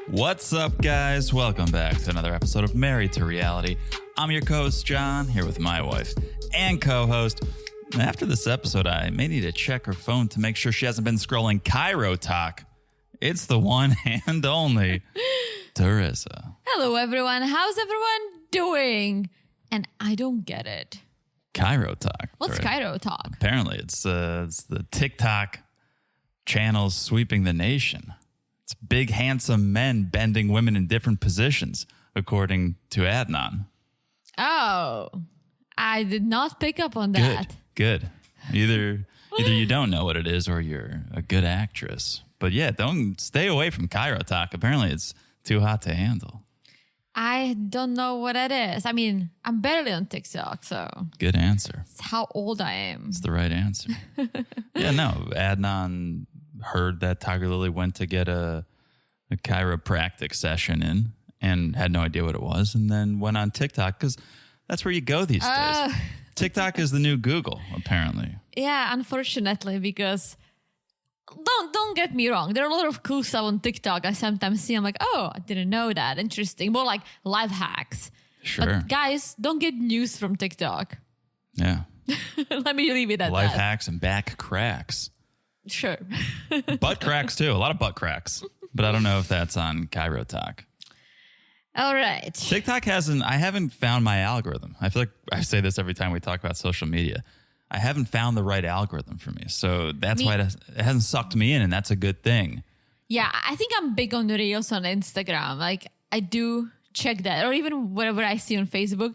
What's up, guys? Welcome back to another episode of Married to Reality. I'm your co-host, John, here with my wife and co-host. After this episode, I may need to check her phone to make sure she hasn't been scrolling Cairo Talk. It's the one and only Teresa. Hello, everyone. How's everyone doing? And I don't get it. Cairo Talk. What's Cairo Talk? Apparently, it's the TikTok channels sweeping the nation. It's big, handsome men bending women in different positions, according to Adnan. Oh, I did not pick up on that. Good. Either you don't know what it is or you're a good actress. But yeah, don't stay away from Cairo Talk. Apparently, it's too hot to handle. I don't know what it is. I mean, I'm barely on TikTok, so. Good answer. It's how old I am. It's the right answer. Yeah, no. Adnan heard that Tigerlily went to get a chiropractic session in and had no idea what it was, and then went on TikTok because that's where you go these days. TikTok is the new Google, apparently. Yeah, unfortunately, because don't get me wrong. There are a lot of cool stuff on TikTok I sometimes see. I'm like, oh, I didn't know that. Interesting. More like life hacks. Sure. But guys, don't get news from TikTok. Yeah. Let me leave it at life that. Hacks and back cracks. Sure. Butt cracks, too. A lot of butt cracks. But I don't know if that's on Cairo Talk. All right. TikTok I haven't found my algorithm. I feel like I say this every time we talk about social media. I haven't found the right algorithm for me. So that's why it hasn't sucked me in, and that's a good thing. Yeah, I think I'm big on the reels on Instagram. Like, I do check that, or even whatever I see on Facebook.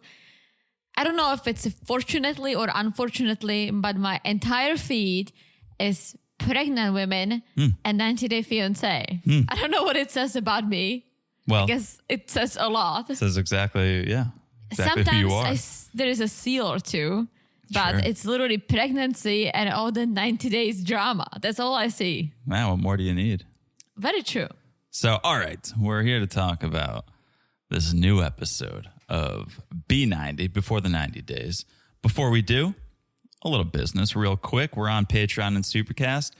I don't know if it's fortunately or unfortunately, but my entire feed is pregnant women and 90-day fiancé. I don't know what it says about me. Well, I guess it says a lot. It says exactly who you are. Sometimes there is a seal or two, but Sure. It's literally pregnancy and all the 90 days drama. That's all I see. Man, what more do you need? Very true. So, all right, we're here to talk about this new episode of B90, Before the 90 Days. Before we do, a little business real quick. We're on Patreon and Supercast.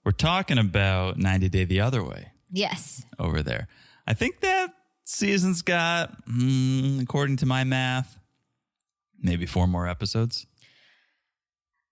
We're talking about 90 Day the Other Way. Yes. Over there. I think that season's got, according to my math, maybe 4 more episodes.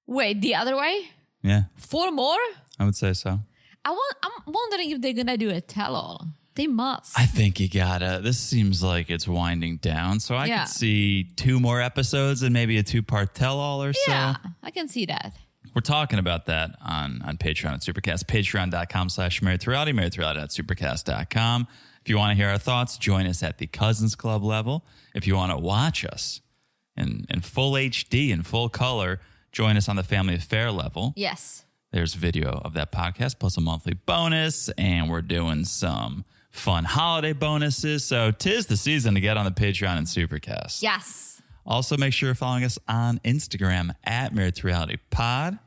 Wait, the other way? Yeah. 4 more? I would say so. I'm wondering if they're going to do a tell-all. They must. I think you gotta. This seems like it's winding down. So I could see 2 more episodes and maybe a 2-part tell-all or so. Yeah, I can see that. We're talking about that on Patreon and Supercast. Patreon.com/marriedtoreality, marriedtoreality.supercast.com. If you want to hear our thoughts, join us at the Cousins Club level. If you want to watch us in full HD, in full color, join us on the Family Affair level. Yes. There's video of that podcast plus a monthly bonus, and we're doing some fun holiday bonuses. So 'tis the season to get on the Patreon and Supercast. Yes. Also, make sure you're following us on Instagram at Married to Reality Pod,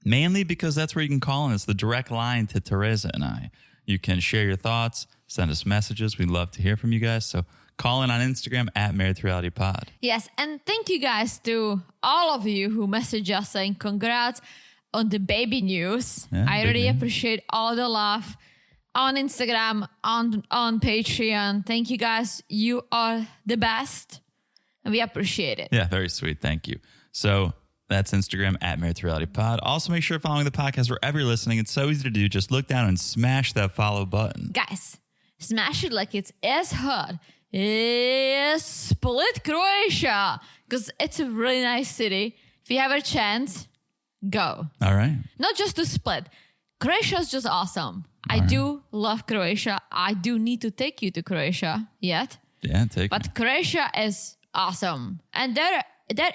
mainly because that's where you can call in. It's the direct line to Teresa and I. You can share your thoughts, send us messages. We'd love to hear from you guys. So call in on Instagram at Married to Reality Pod. Yes, and thank you guys to all of you who message us saying congrats on the baby news. Yeah, I really news. appreciate all the love on Instagram, on Patreon. Thank you guys. You are the best, and we appreciate it. Yeah, very sweet. Thank you. So that's Instagram at Married to Reality Pod. Also, make sure you're following the podcast wherever you're listening. It's so easy to do. Just look down and smash that follow button. Guys, smash it like it's as hard as Split, Croatia, because it's a really nice city. If you have a chance, go. All right. Not just to Split. Croatia is just awesome. I do love Croatia. I do need to take you to Croatia yet. Yeah, take me. But Croatia is awesome. And there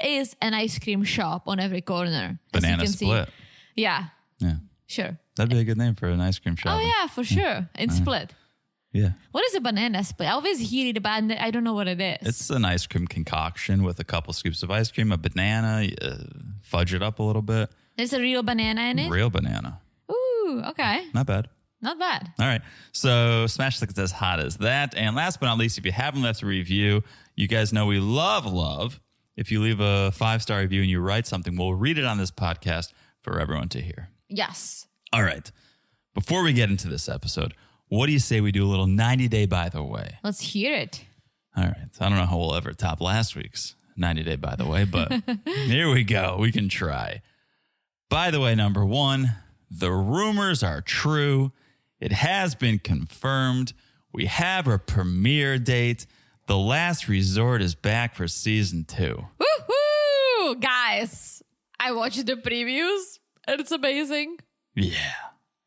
is an ice cream shop on every corner. as you Banana can Split. See. Yeah, Yeah. sure. That'd be a good name for an ice cream shop. Oh, yeah, for sure. In Split. Yeah. What is a banana split? I always hear it about it. I don't know what it is. It's an ice cream concoction with a couple scoops of ice cream, a banana, fudge it up a little bit. There's a real banana in it? Real banana. Ooh, okay. Not bad. Not bad. All right. So smash like it's as hot as that. And last but not least, if you haven't left a review, you guys know we love if you leave a 5-star review and you write something, we'll read it on this podcast for everyone to hear. Yes. All right. Before we get into this episode, what do you say we do a little 90-day by the way? Let's hear it. All right. I don't know how we'll ever top last week's 90-day by the way, but here we go. We can try. By the way, number 1, the rumors are true. It has been confirmed. We have a premiere date. The Last Resort is back for season 2. Woohoo! Guys, I watched the previews and it's amazing. Yeah.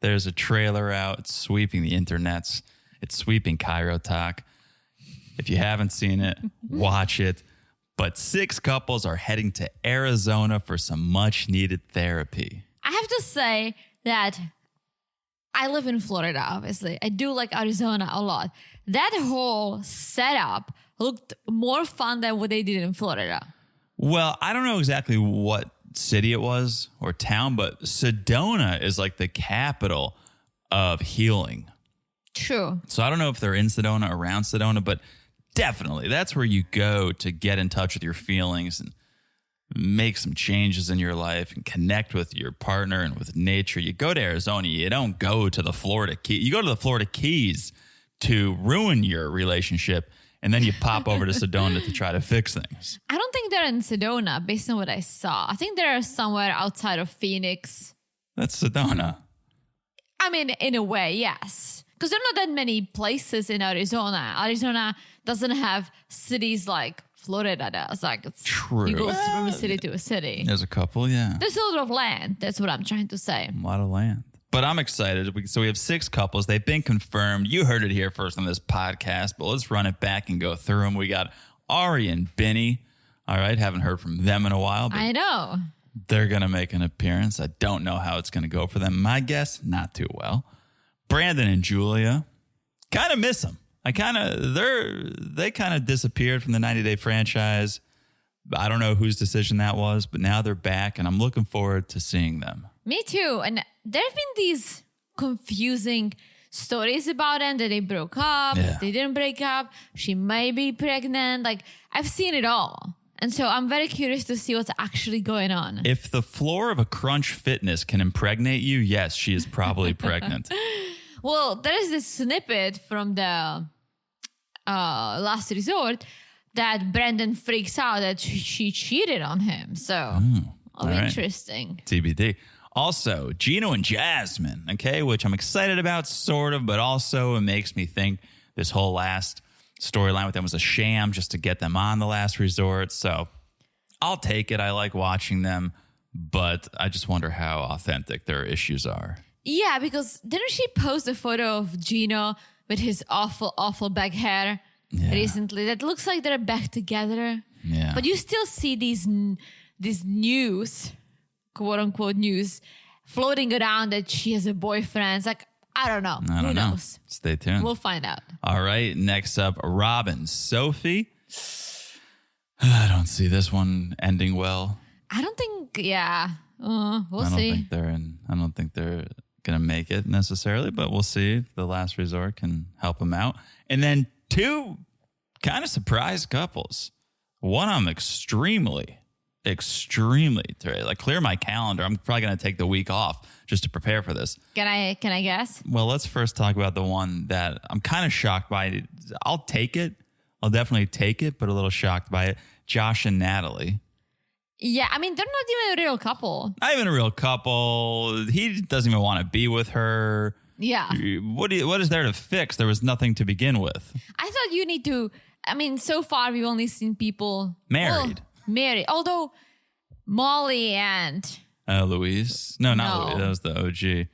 There's a trailer out. It's sweeping the internets. It's sweeping Cairo Talk. If you haven't seen it, watch it. But 6 couples are heading to Arizona for some much needed therapy. I have to say that I live in Florida, obviously. I do like Arizona a lot. That whole setup looked more fun than what they did in Florida. Well, I don't know exactly what city it was or town, but Sedona is like the capital of healing. True. So I don't know if they're in Sedona, around Sedona, but definitely that's where you go to get in touch with your feelings and make some changes in your life and connect with your partner and with nature. You go to Arizona, you don't go to the Florida Keys. You go to the Florida Keys to ruin your relationship, and then you pop over to Sedona to try to fix things. I don't think they're in Sedona based on what I saw. I think they're somewhere outside of Phoenix. That's Sedona. I mean, in a way, yes. Because there are not that many places in Arizona. Arizona doesn't have cities like Florida does. Like it's True. You go from a city to a city. There's a couple, yeah. There's a lot of land. That's what I'm trying to say. A lot of land. But I'm excited. So we have 6 couples. They've been confirmed. You heard it here first on this podcast, but let's run it back and go through them. We got Ari and Benny. All right. Haven't heard from them in a while. But I know. they're going to make an appearance. I don't know how it's going to go for them. My guess, not too well. Brandon and Julia. Kind of miss them. They kind of disappeared from the 90-day franchise. I don't know whose decision that was, but now they're back, and I'm looking forward to seeing them. Me too. And there have been these confusing stories about them that they broke up, Yeah. they didn't break up, she may be pregnant. Like, I've seen it all. And so I'm very curious to see what's actually going on. If the floor of a Crunch Fitness can impregnate you, yes, she is probably pregnant. Well, there is this snippet from the Last Resort that Brandon freaks out that she cheated on him. So, interesting. TBD. Also, Gino and Jasmine, okay, which I'm excited about, sort of, but also it makes me think this whole last storyline with them was a sham just to get them on the Last Resort. So I'll take it. I like watching them, but I just wonder how authentic their issues are. Yeah, because didn't she post a photo of Gino with his awful, awful back hair recently? That looks like they're back together. Yeah. But you still see these news, quote unquote news, floating around that she has a boyfriend. It's like, I don't know. I don't know. Who knows? Stay tuned. We'll find out. All right. Next up, Robin, Sophie. I don't see this one ending well. I don't think, yeah. We'll I see. don't think they're going to make it necessarily, but we'll see if the Last Resort can help them out. And then 2 kind of surprise couples. One I'm extremely like clear my calendar. I'm probably going to take the week off just to prepare for this. Can I guess? Well, let's first talk about the one that I'm kind of shocked by. I'll take it. I'll definitely take it, but a little shocked by it. Josh and Natalie. Yeah, I mean, they're not even a real couple. Not even a real couple. He doesn't even want to be with her. Yeah. What is there to fix? There was nothing to begin with. I thought you need to, I mean, so far we've only seen people Married. Married. Although Molly and Louise. No, not Louise. That was the OG.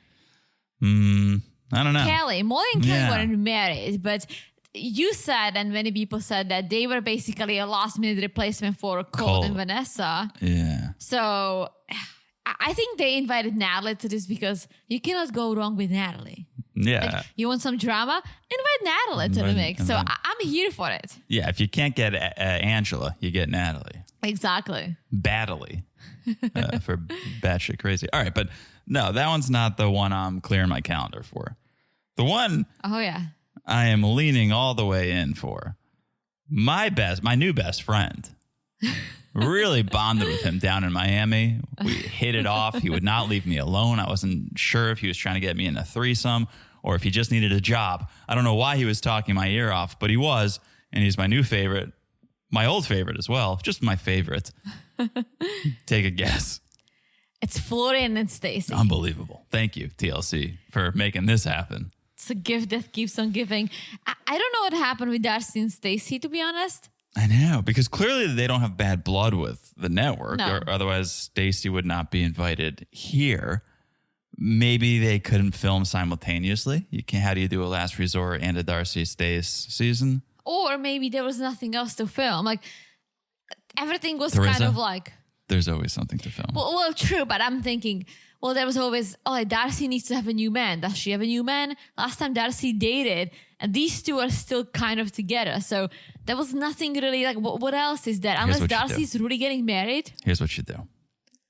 I don't know. Kelly. Molly and Kelly Yeah. weren't married, but you said, and many people said that they were basically a last minute replacement for Colt and Vanessa. Yeah. So I think they invited Natalie to this because you cannot go wrong with Natalie. Yeah. Like, you want some drama? Invite Natalie to the mix. So I'm here for it. Yeah. If you can't get Angela, you get Natalie. Exactly. Battily. For batshit crazy. All right. But no, that one's not the one I'm clearing my calendar for. The one Oh, yeah. I am leaning all the way in for. My new best friend. Really bonded with him down in Miami. We hit it off. He would not leave me alone. I wasn't sure if he was trying to get me in a threesome or if he just needed a job. I don't know why he was talking my ear off, but he was, and he's my new favorite. My old favorite as well. Just my favorite. Take a guess. It's Loren and Stacey. Unbelievable. Thank you, TLC, for making this happen. It's a gift that keeps on giving. I don't know what happened with Darcy and Stacey, to be honest. I know, because clearly they don't have bad blood with the network, No. or otherwise Stacey would not be invited here. Maybe they couldn't film simultaneously. How do you do a Last Resort and a Darcy Stace season? Or maybe there was nothing else to film. Like, everything was Teresa? kind of like... There's always something to film. Well, true, but I'm thinking, well, there was always, Darcy needs to have a new man. Does she have a new man? Last time Darcy dated, and these two are still kind of together. So there was nothing really, like, what else is there? Unless what you Darcy's really getting married. Here's what you do.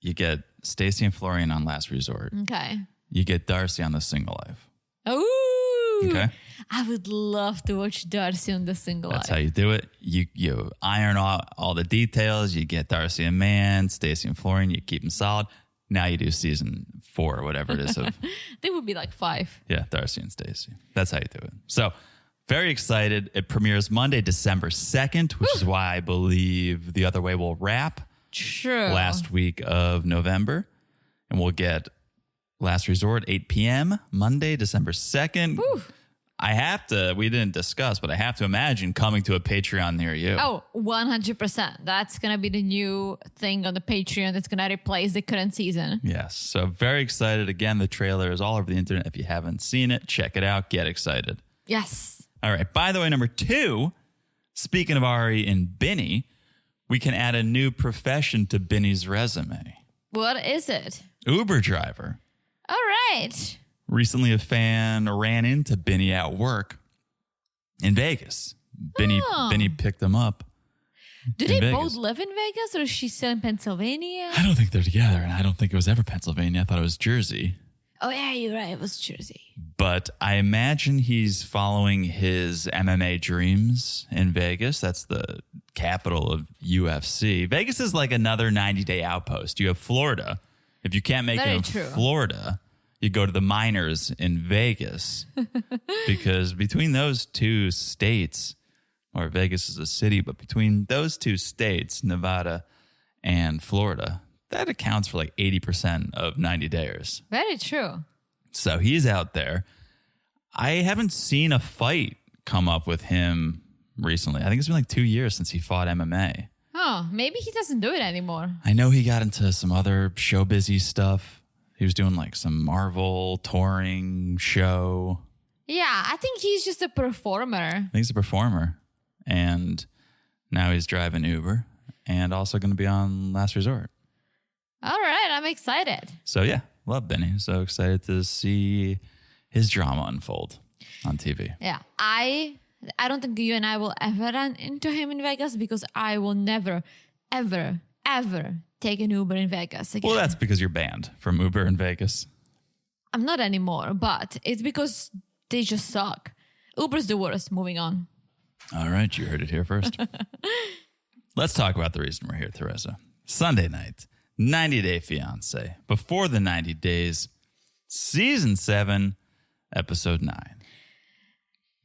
You get Stacey and Florian on Last Resort. Okay. You get Darcy on The Single Life. Ooh. Okay. I would love to watch Darcy on The Single That's Life. how you do it. You iron out all the details. You get Darcy and Man, Stacey and Florian. You keep them solid. Now you do season 4 or whatever it is of They would be like 5. Darcy and Stacey. That's how you do it. So very excited. It premieres Monday, December 2nd, which is why I believe The Other Way will wrap True. last week of November. And we'll get Last Resort, 8 p.m., Monday, December 2nd. Whew. We didn't discuss, but I have to imagine coming to a Patreon near you. Oh, 100%. That's going to be the new thing on the Patreon that's going to replace the current season. Yes. So very excited. Again, the trailer is all over the internet. If you haven't seen it, check it out. Get excited. Yes. All right. By the way, number 2, speaking of Ari and Binny, we can add a new profession to Binny's resume. What is it? Uber driver. All right. Recently, a fan ran into Binny at work in Vegas. Binny picked them up. Do in they Vegas. both live in Vegas, or is she still in Pennsylvania? I don't think they're together, and I don't think it was ever Pennsylvania. I thought it was Jersey. Oh, yeah, you're right. It was Jersey. But I imagine he's following his MMA dreams in Vegas. That's the capital of UFC. Vegas is like another 90-day outpost. You have Florida. If you can't make Very it in true. Florida, you go to the minors in Vegas. Because between those two states, or Vegas is a city, but between those two states, Nevada and Florida, that accounts for like 80% of 90-dayers. Very true. So he's out there. I haven't seen a fight come up with him recently. I think it's been like 2 years since he fought MMA. Oh, maybe he doesn't do it anymore. I know he got into some other show busy stuff. He was doing like some Marvel touring show. Yeah, I think he's just a performer. I think he's a performer. And now he's driving Uber and also going to be on Last Resort. All right, I'm excited. So yeah, love Benny. So excited to see his drama unfold on TV. Yeah, I don't think you and I will ever run into him in Vegas because I will never, ever, ever take an Uber in Vegas again. Well, that's because you're banned from Uber in Vegas. I'm not anymore, but it's because they just suck. Uber's the worst. Moving on. All right, you heard it here first. Let's talk about the reason we're here, Teresa. Sunday night, 90 Day Fiancé. Before the 90 days, season 7, episode 9.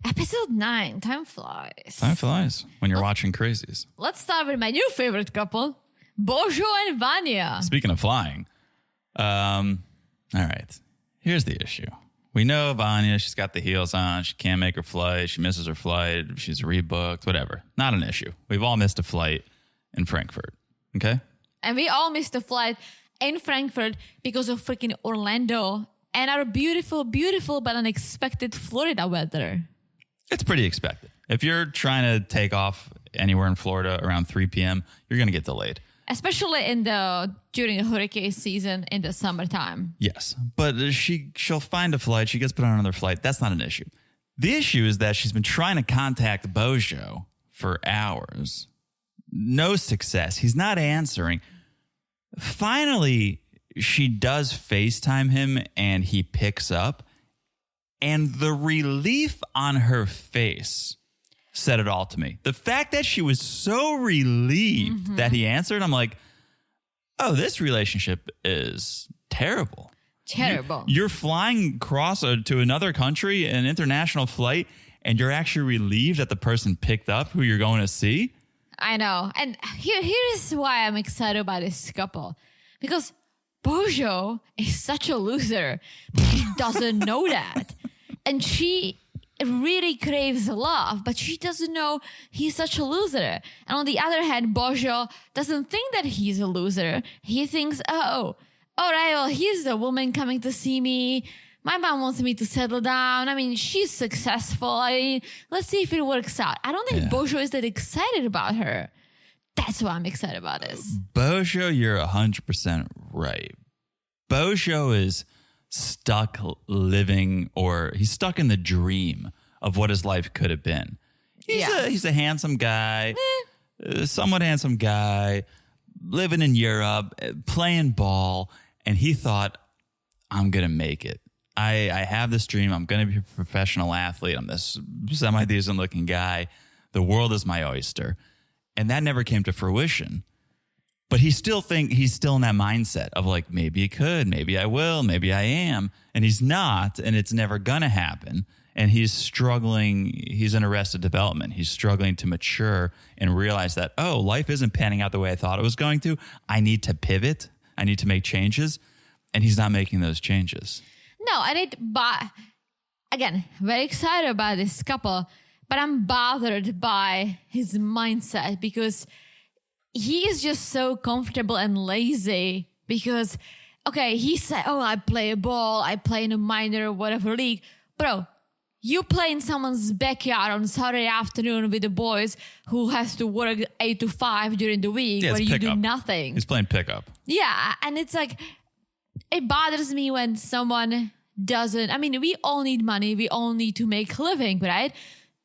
Episode 9. Time flies. Time flies when you're watching crazies. Let's start with my new favorite couple, Bozo and Vanja. Speaking of flying, all right, here's the issue. We know Vanja, she's got the heels on. She can't make her flight. She misses her flight. She's rebooked, whatever. Not an issue. We've all missed a flight in Frankfurt, okay? And we all missed a flight in Frankfurt because of freaking Orlando and our beautiful, beautiful but unexpected Florida weather. It's pretty expected. If you're trying to take off anywhere in Florida around 3 p.m., you're going to get delayed. Especially during the hurricane season in the summertime. Yes, but she'll find a flight. She gets put on another flight. That's not an issue. The issue is that she's been trying to contact Bozo for hours. No success. He's not answering. Finally, she does FaceTime him and he picks up. And the relief on her face said it all to me. The fact that she was so relieved that he answered, I'm like, oh, this relationship is terrible. Terrible. You're flying across to another country, an international flight, and you're actually relieved that the person picked up who you're going to see? I know. And here's why I'm excited about this couple. Because Bozo is such a loser, but he doesn't know that. And she really craves love, but she doesn't know he's such a loser. And on the other hand, Bozo doesn't think that he's a loser. He thinks, oh, all right, well, here's the woman coming to see me. My mom wants me to settle down. I mean, she's successful. I mean, let's see if it works out. I don't think Bozo is that excited about her. That's why I'm excited about this. Bozo, you're 100% right. Bozo is stuck living, or he's stuck in the dream of what his life could have been. He's a handsome guy, somewhat handsome guy, living in Europe, playing ball, and he thought, I'm going to make it. I have this dream. I'm going to be a professional athlete. I'm this semi-decent looking guy. The world is my oyster. And that never came to fruition. But he's still in that mindset of like, maybe it could, maybe I will, maybe I am. And he's not, and it's never going to happen. And he's struggling. He's in arrested development. He's struggling to mature and realize that, oh, life isn't panning out the way I thought it was going to. I need to pivot. I need to make changes. And he's not making those changes. No, but again, very excited about this couple, but I'm bothered by his mindset because he is just so comfortable and lazy because, okay, he said, oh, I play a ball, I play in a minor, whatever league. Bro, you play in someone's backyard on Saturday afternoon with the boys who has to work 8 to 5 during the week where you do nothing. He's playing pickup. Yeah, and it's like, it bothers me when someone doesn't, I mean, we all need money. We all need to make a living, right?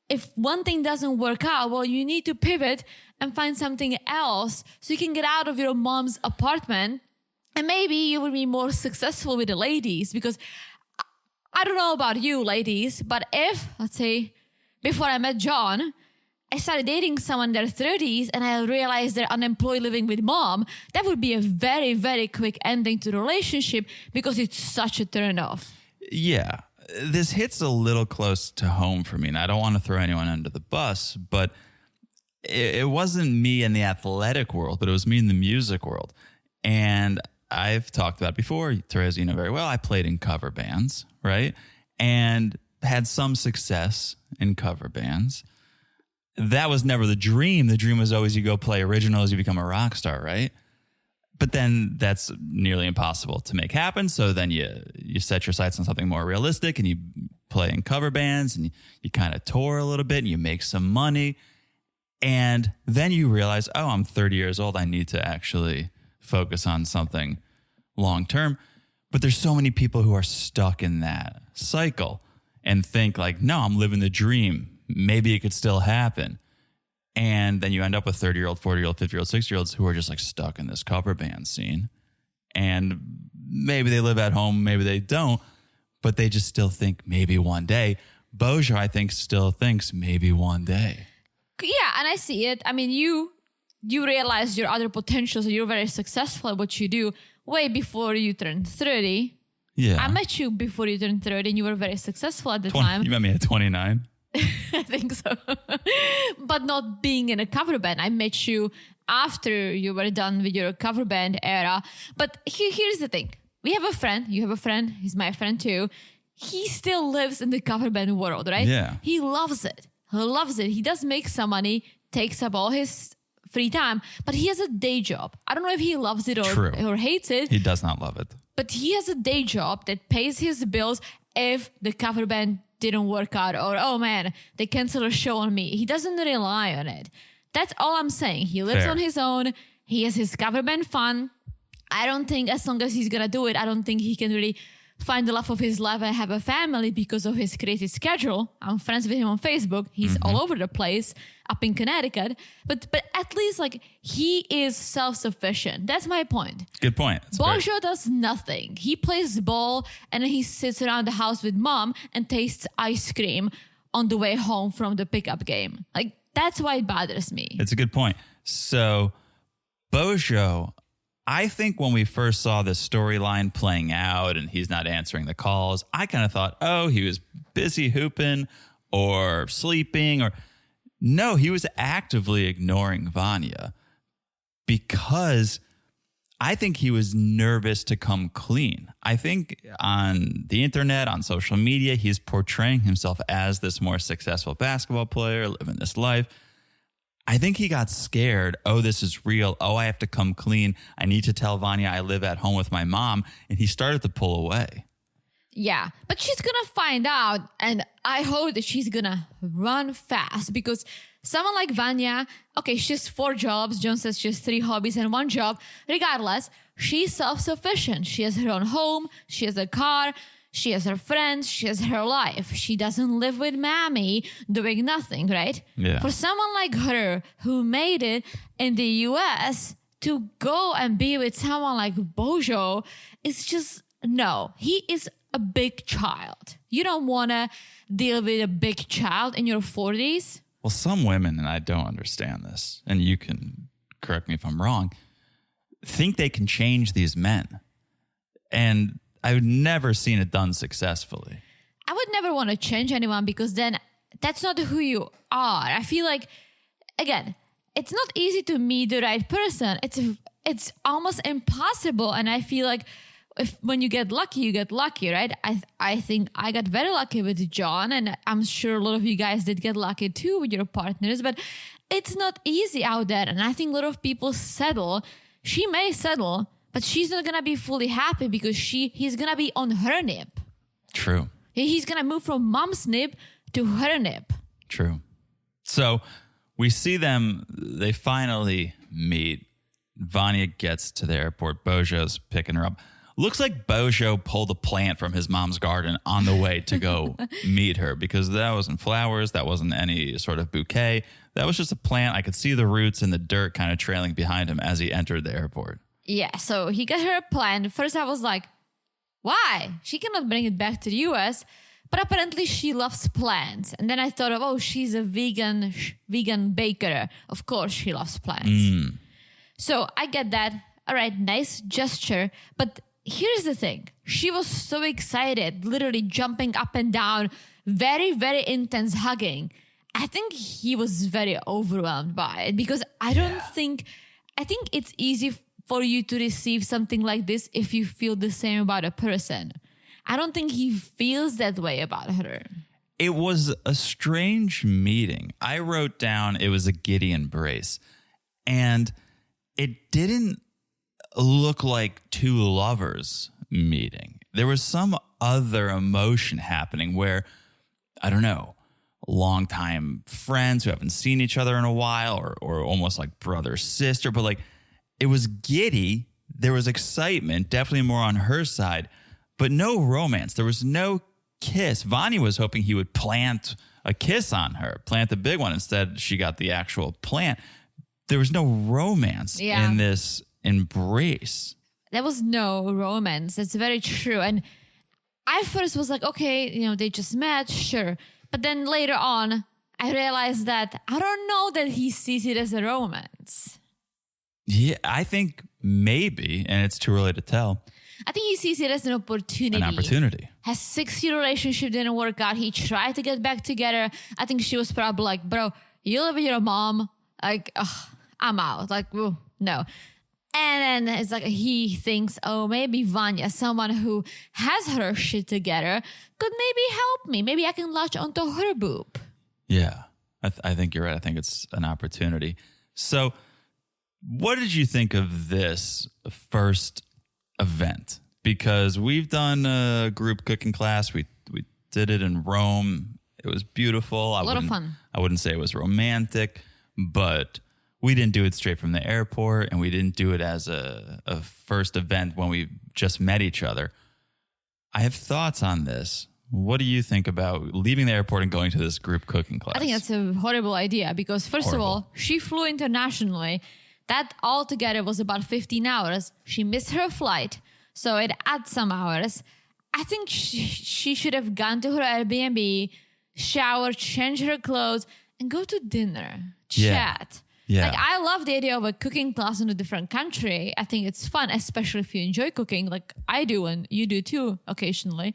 If one thing doesn't work out, well, you need to pivot and find something else so you can get out of your mom's apartment and maybe you will be more successful with the ladies. Because I don't know about you ladies, but if, let's say, before I met John, I started dating someone in their 30s and I realized they're unemployed living with mom, that would be a very, very quick ending to the relationship because it's such a turnoff. Yeah. This hits a little close to home for me, and I don't want to throw anyone under the bus, but it wasn't me in the athletic world, but it was me in the music world. And I've talked about it before, Teresa, you know very well, I played in cover bands, right? And had some success in cover bands. That was never the dream. The dream was always you go play originals, you become a rock star, right? But then that's nearly impossible to make happen. So then you set your sights on something more realistic and you play in cover bands and you kind of tour a little bit and you make some money. And then you realize, oh, I'm 30 years old. I need to actually focus on something long term. But there's so many people who are stuck in that cycle and think like, no, I'm living the dream. Maybe it could still happen. And then you end up with 30-year-old, 40-year-old, 50-year-old, 60-year-olds who are just like stuck in this cover band scene. And maybe they live at home, maybe they don't, but they just still think maybe one day. Bozo, I think, still thinks maybe one day. Yeah, and I see it. I mean, you realize your other potentials and you're very successful at what you do way before you turned 30. Yeah. I met you before you turned 30 and you were very successful at the time. You met me at 29. I think so. But not being in a cover band. I met you after you were done with your cover band era. But here's the thing. We have a friend. You have a friend. He's my friend too. He still lives in the cover band world, right? Yeah. He loves it. He loves it. He does make some money, takes up all his free time, but he has a day job. I don't know if he loves it or hates it. He does not love it. But he has a day job that pays his bills if the cover band didn't work out or, oh man, they canceled a show on me. He doesn't rely on it. That's all I'm saying. He lives on his own. He has his cover band fun. I don't think as long as he's going to do it, I don't think he can really find the love of his life and have a family because of his crazy schedule. I'm friends with him on Facebook. He's all over the place up in Connecticut. But at least like he is self-sufficient. That's my point. Good point. Bozo does nothing. He plays ball and then he sits around the house with mom and tastes ice cream on the way home from the pickup game. Like, that's why it bothers me. It's a good point. So, Bozo, I think when we first saw this storyline playing out and he's not answering the calls, I kind of thought, oh, he was busy hooping or sleeping, or no, he was actively ignoring Vanja because I think he was nervous to come clean. I think on the internet, on social media, he's portraying himself as this more successful basketball player, living this life. I think he got scared. Oh, this is real. Oh, I have to come clean. I need to tell Vanja I live at home with my mom. And he started to pull away. Yeah, but she's going to find out. And I hope that she's going to run fast, because someone like Vanja, okay, she has 4 jobs. John says she has 3 hobbies and 1 job. Regardless, she's self-sufficient. She has her own home. She has a car. She has her friends. She has her life. She doesn't live with Mammy doing nothing, right? Yeah. For someone like her who made it in the US to go and be with someone like Bozo, it's just, no. He is a big child. You don't want to deal with a big child in your 40s. Well, some women, and I don't understand this, and you can correct me if I'm wrong, think they can change these men. And I've never seen it done successfully. I would never want to change anyone, because then that's not who you are. I feel like, again, it's not easy to meet the right person. It's almost impossible. And I feel like when you get lucky, right? I think I got very lucky with John, and I'm sure a lot of you guys did get lucky too with your partners, but it's not easy out there. And I think a lot of people settle. She may settle, but she's not going to be fully happy because he's going to be on her nip. True. He's going to move from mom's nip to her nip. True. So we see them, they finally meet. Vanja gets to the airport. Bozo's picking her up. Looks like Bozo pulled a plant from his mom's garden on the way to go meet her, because that wasn't flowers. That wasn't any sort of bouquet. That was just a plant. I could see the roots in the dirt kind of trailing behind him as he entered the airport. Yeah, so he got her a plant. First I was like, why? She cannot bring it back to the US. But apparently she loves plants. And then I thought of, oh, she's a vegan baker. Of course she loves plants. So I get that. All right, nice gesture. But here's the thing. She was so excited, literally jumping up and down, very, very intense hugging. I think he was very overwhelmed by it, because I think it's easy for you to receive something like this if you feel the same about a person. I don't think he feels that way about her. It was a strange meeting. I wrote down it was a giddy embrace, and it didn't look like 2 lovers meeting. There was some other emotion happening where, I don't know, longtime friends who haven't seen each other in a while, or almost like brother, sister, but like it was giddy. There was excitement, definitely more on her side, but no romance. There was no kiss. Vanja was hoping he would plant a kiss on her, plant the big one. Instead, she got the actual plant. There was no romance in this embrace. There was no romance. That's very true. And I first was like, okay, they just met, sure. But then later on, I realized that I don't know that he sees it as a romance. Yeah, I think maybe, and it's too early to tell. I think he sees it as an opportunity. An opportunity. His 6-year relationship didn't work out. He tried to get back together. I think she was probably like, bro, you live with your mom. Like, I'm out. Like, no. And then it's like he thinks, oh, maybe Vanja, someone who has her shit together, could maybe help me. Maybe I can latch onto her boob. Yeah, I think you're right. I think it's an opportunity. So what did you think of this first event? Because we've done a group cooking class. We did it in Rome. It was beautiful. A lot of fun. I wouldn't say it was romantic, but we didn't do it straight from the airport, and we didn't do it as a first event when we just met each other. I have thoughts on this. What do you think about leaving the airport and going to this group cooking class? I think that's a horrible idea, because first of all, she flew internationally. That altogether was about 15 hours. She missed her flight, so it adds some hours. I think she should have gone to her Airbnb. shower, change her clothes, and go to dinner, chat. Yeah. Like, I love the idea of a cooking class in a different country. I think it's fun, especially if you enjoy cooking, like I do and you do too occasionally.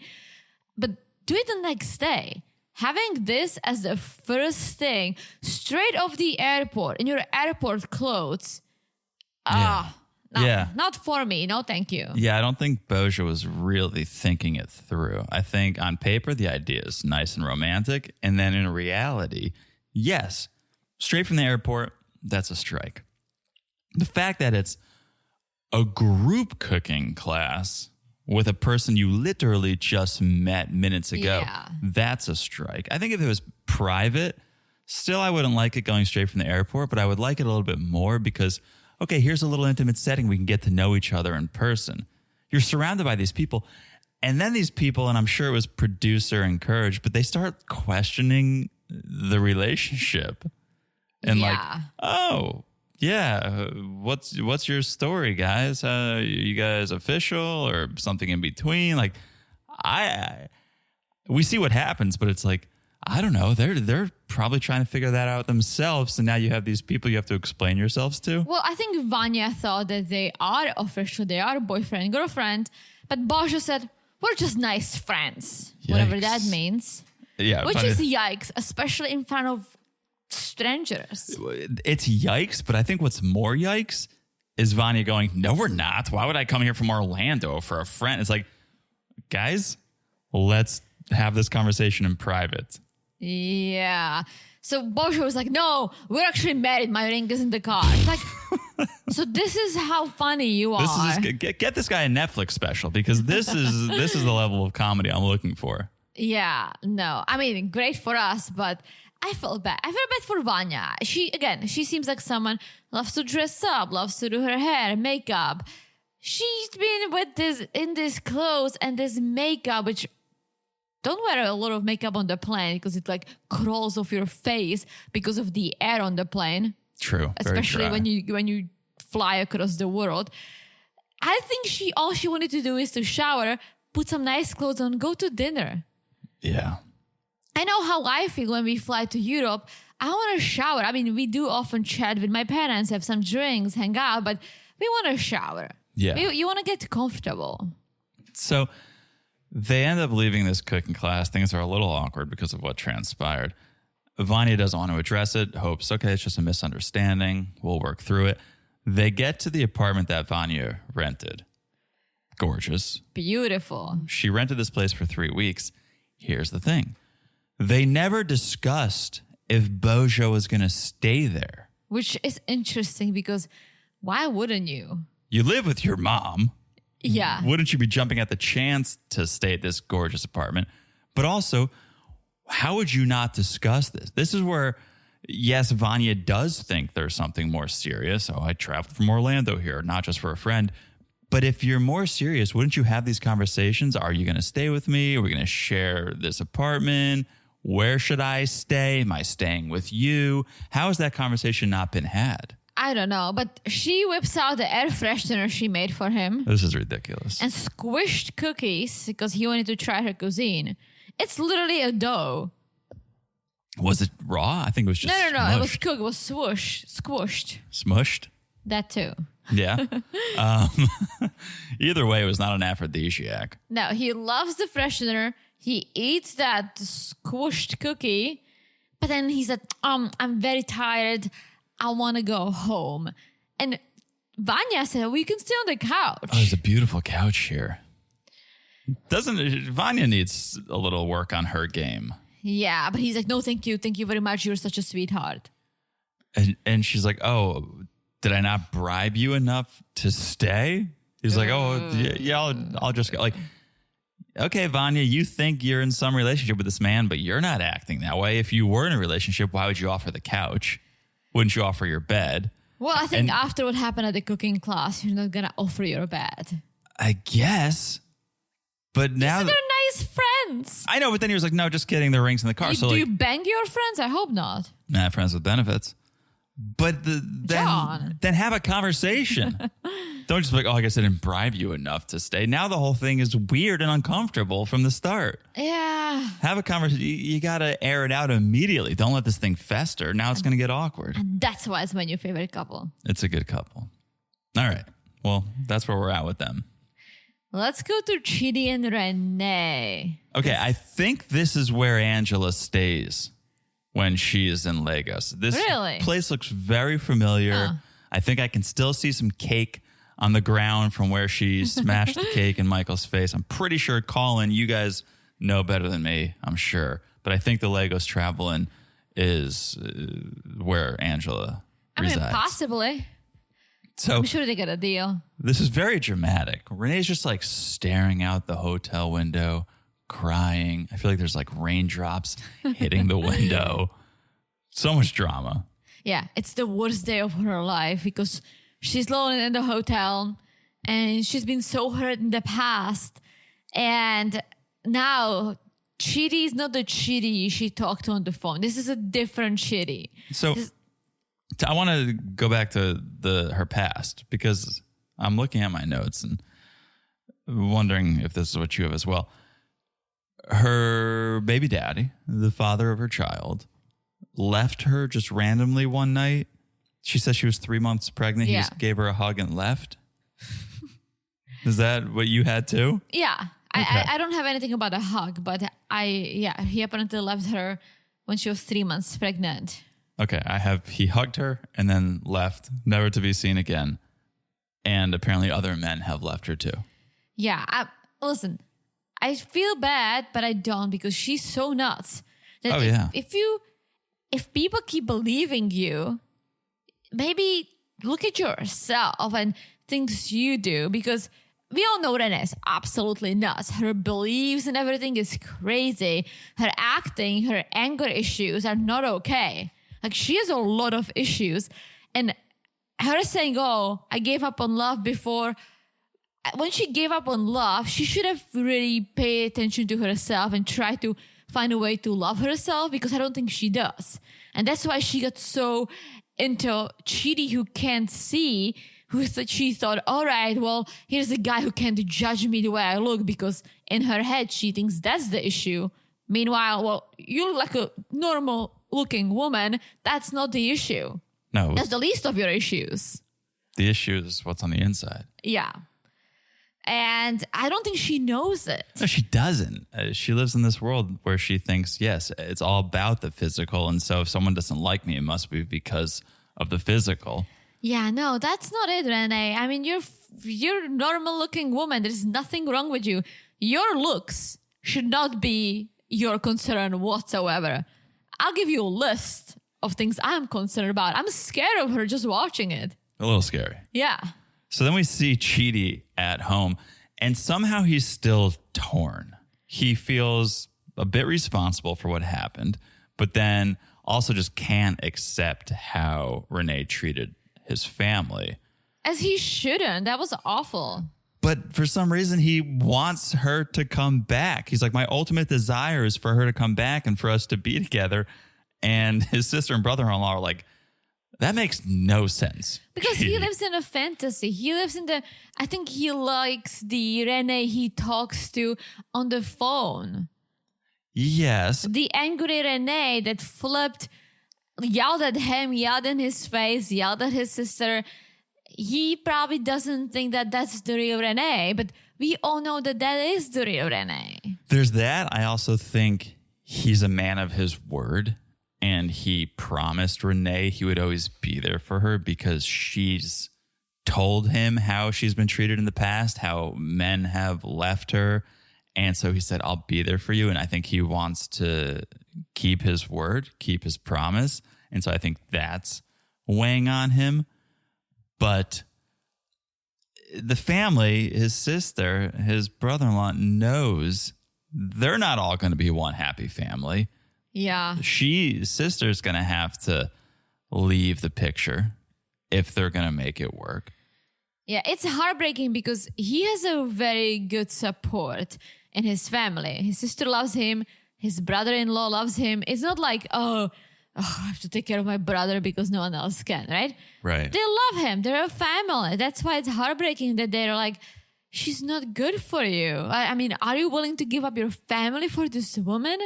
But do it the next day. Having this as the first thing, straight off the airport, in your airport clothes. Not for me. No, thank you. Yeah, I don't think Bozo was really thinking it through. I think on paper, the idea is nice and romantic. And then in reality, yes, straight from the airport, that's a strike. The fact that it's a group cooking class with a person you literally just met minutes ago, that's a strike. I think if it was private, still I wouldn't like it going straight from the airport, but I would like it a little bit more because, okay, here's a little intimate setting. We can get to know each other in person. You're surrounded by these people. And then these people, and I'm sure it was producer encouraged, but they start questioning the relationship. And what's your story, guys? You guys official or something in between? Like, we see what happens, but it's like, I don't know. They're probably trying to figure that out themselves. And now you have these people you have to explain yourselves to. Well, I think Vanja thought that they are official. They are boyfriend, girlfriend. But Bozo said, we're just nice friends. Yikes. Whatever that means. Yeah. Which is yikes, especially in front of strangers. It's yikes, but I think what's more yikes is Vanja going, no, we're not. Why would I come here from Orlando for a friend? It's like, guys, let's have this conversation in private. Yeah. So Bozo was like, no, we're actually married. My ring is in the car. It's like, so this is how funny you are. Get this guy a Netflix special because this is the level of comedy I'm looking for. Yeah, no. I mean, great for us, but I feel bad. I feel bad for Vanja. She seems like someone loves to dress up, loves to do her hair, makeup. She's been in this clothes and this makeup, which don't wear a lot of makeup on the plane because it like crawls off your face because of the air on the plane. True. Especially when you fly across the world. I think all she wanted to do is to shower, put some nice clothes on, go to dinner. Yeah. I know how I feel when we fly to Europe. I want to shower. I mean, we do often chat with my parents, have some drinks, hang out, but we want to shower. Yeah. You want to get comfortable. So they end up leaving this cooking class. Things are a little awkward because of what transpired. Vanja doesn't want to address it, hopes, okay, it's just a misunderstanding. We'll work through it. They get to the apartment that Vanja rented. Gorgeous. Beautiful. She rented this place for 3 weeks. Here's the thing. They never discussed if Bozo was going to stay there. Which is interesting because why wouldn't you? You live with your mom. Yeah. Wouldn't you be jumping at the chance to stay at this gorgeous apartment? But also, how would you not discuss this? This is where, yes, Vanja does think there's something more serious. Oh, I traveled from Orlando here, not just for a friend. But if you're more serious, wouldn't you have these conversations? Are you going to stay with me? Are we going to share this apartment? Where should I stay? Am I staying with you? How has that conversation not been had? I don't know, but she whips out the air freshener she made for him. This is ridiculous. And squished cookies because he wanted to try her cuisine. It's literally a dough. Was it raw? I think it was just No. smushed. It was cooked. It was squished. Smushed? That too. Yeah. Either way, it was not an aphrodisiac. No, he loves the freshener. He eats that squished cookie. But then he said, I'm very tired. I want to go home. And Vanja said, well, you can stay on the couch. Oh, there's a beautiful couch here. Vanja needs a little work on her game. Yeah, but he's like, no, thank you. Thank you very much. You're such a sweetheart. And she's like, oh, did I not bribe you enough to stay? He's like, oh, yeah, I'll just go. Like, okay, Vanja, you think you're in some relationship with this man, but you're not acting that way. If you were in a relationship, why would you offer the couch? Wouldn't you offer your bed? Well, I think after what happened at the cooking class, you're not going to offer your bed. I guess. But now they're nice friends. I know, but then he was like, no, just kidding. The ring's in the car. Do you bang your friends? I hope not. Nah, friends with benefits. But then have a conversation. Don't just be like, oh, I guess I didn't bribe you enough to stay. Now the whole thing is weird and uncomfortable from the start. Yeah. Have a conversation. You got to air it out immediately. Don't let this thing fester. Now it's going to get awkward. And that's why it's my new favorite couple. It's a good couple. All right. Well, that's where we're at with them. Let's go to Chidi and Rayne. Okay, I think this is where Angela stays when she is in Lagos. This place looks very familiar. I think I can still see some cake on the ground from where she smashed the cake in Michael's face. I'm pretty sure, Colin, you guys know better than me, I'm sure. But I think the Lagos traveling is where Angela resides. I mean, possibly. So I'm sure they got a deal. This is very dramatic. Renee's just like staring out the hotel window, crying. I feel like there's like raindrops hitting the window. So much drama. Yeah, it's the worst day of her life because she's alone in the hotel and she's been so hurt in the past. And now Chidi is not the Chidi she talked to on the phone. This is a different Chidi. So I want to go back to her past because I'm looking at my notes and wondering if this is what you have as well. Her baby daddy, the father of her child, left her just randomly one night. She said she was 3 months pregnant. Yeah. He just gave her a hug and left. Is that what you had too? Yeah. Okay. I don't have anything about a hug, but he apparently left her when she was 3 months pregnant. Okay, he hugged her and then left, never to be seen again. And apparently other men have left her too. Yeah, listen, I feel bad, but I don't because she's so nuts. That if people keep believing you, maybe look at yourself and things you do because we all know Rayne is absolutely nuts. Her beliefs and everything is crazy. Her acting, her anger issues are not okay. Like she has a lot of issues. And her saying, oh, I gave up on love before. When she gave up on love, she should have really paid attention to herself and tried to find a way to love herself because I don't think she does. And that's why she got so into Chidi who can't see, she thought, all right, well, here's a guy who can't judge me the way I look because in her head, she thinks that's the issue. Meanwhile, well, you look like a normal looking woman. That's not the issue. No. That's the least of your issues. The issue is what's on the inside. Yeah. And I don't think she knows it. No, she doesn't. She lives in this world where she thinks, yes, it's all about the physical. And so if someone doesn't like me, it must be because of the physical. Yeah, no, that's not it, Rayne. I mean, you're a normal looking woman. There's nothing wrong with you. Your looks should not be your concern whatsoever. I'll give you a list of things I'm concerned about. I'm scared of her just watching it. A little scary. Yeah. So then we see Chidi at home, and somehow he's still torn. He feels a bit responsible for what happened, but then also just can't accept how Rayne treated his family. As he shouldn't. That was awful. But for some reason, he wants her to come back. He's like, my ultimate desire is for her to come back and for us to be together. And his sister and brother-in-law are like, that makes no sense. Because he lives in a fantasy. He lives in I think he likes the Rayne he talks to on the phone. Yes. The angry Rayne that flipped, yelled at him, yelled in his face, yelled at his sister. He probably doesn't think that that's the real Rayne, but we all know that that is the real Rayne. There's that. I also think he's a man of his word. And he promised Rayne he would always be there for her because she's told him how she's been treated in the past, how men have left her. And so he said, I'll be there for you. And I think he wants to keep his word, keep his promise. And so I think that's weighing on him. But the family, his sister, his brother-in-law knows they're not all going to be one happy family. Yeah. Sister's going to have to leave the picture if they're going to make it work. Yeah, it's heartbreaking because he has a very good support in his family. His sister loves him. His brother-in-law loves him. It's not like, oh, oh, I have to take care of my brother because no one else can, right? Right. They love him. They're a family. That's why it's heartbreaking that they're like, she's not good for you. I mean, are you willing to give up your family for this woman?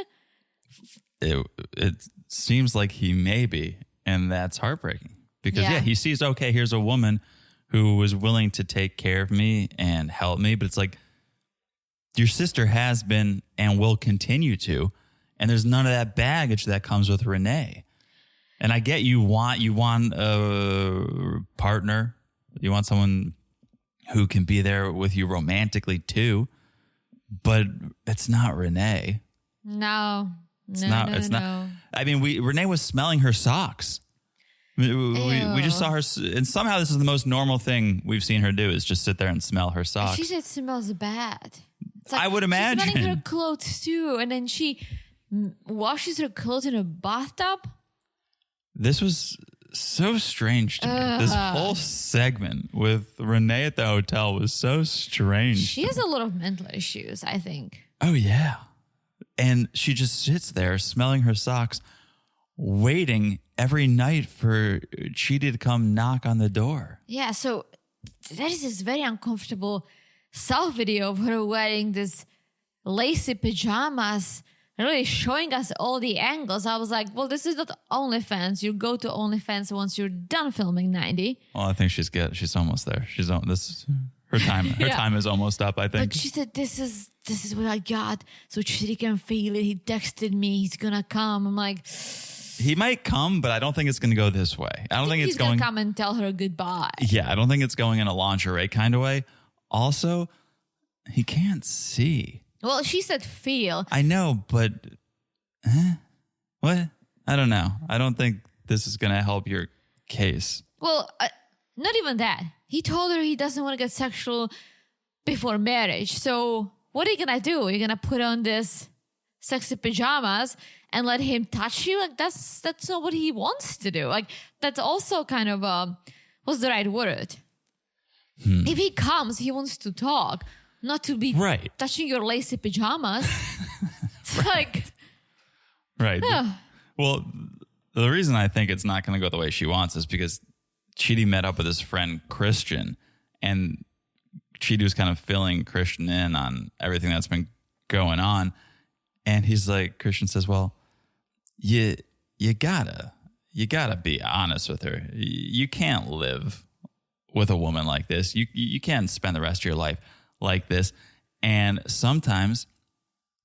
It seems like he may be, and that's heartbreaking. Because, he sees, okay, here's a woman who was willing to take care of me and help me. But it's like, your sister has been and will continue to. And there's none of that baggage that comes with Renee. And I get you want a partner. You want someone who can be there with you romantically too. But it's not Renee. No. It's not. I mean, Renee was smelling her socks. We just saw her, and somehow this is the most normal thing we've seen her do is just sit there and smell her socks. She said it smells bad. It's like I would imagine. She's smelling her clothes too, and then she washes her clothes in a bathtub. This was so strange to me. This whole segment with Renee at the hotel was so strange. She has a lot of mental issues, I think. Oh, yeah. And she just sits there smelling her socks, waiting every night for Chidi to come knock on the door. Yeah, so that is this very uncomfortable self video of her wearing this lacy pajamas, really showing us all the angles. I was like, well, this is not OnlyFans. You go to OnlyFans once you're done filming 90. Well, I think she's almost there. Her time. Her time is almost up, I think. But she said, this is what I got. So Chidi can feel it. He texted me. He's going to come. I'm like... He might come, but I don't think it's going to go this way. I don't think it's going to come and tell her goodbye. Yeah, I don't think it's going in a lingerie kind of way. Also, he can't see. Well, she said feel. I know, but what? I don't know. I don't think this is going to help your case. Well, not even that. He told her he doesn't want to get sexual before marriage. So what are you going to do? You're going to put on this sexy pajamas and let him touch you? Like that's not what he wants to do. Like that's also kind of what's the right word? If he comes, he wants to talk, not to be touching your lacy pajamas. It's like right. Well, the reason I think it's not going to go the way she wants is because Chidi met up with his friend Christian, and Chidi was kind of filling Christian in on everything that's been going on. And he's like, Christian says, well, you gotta be honest with her. You can't live with a woman like this. You can't spend the rest of your life like this. And sometimes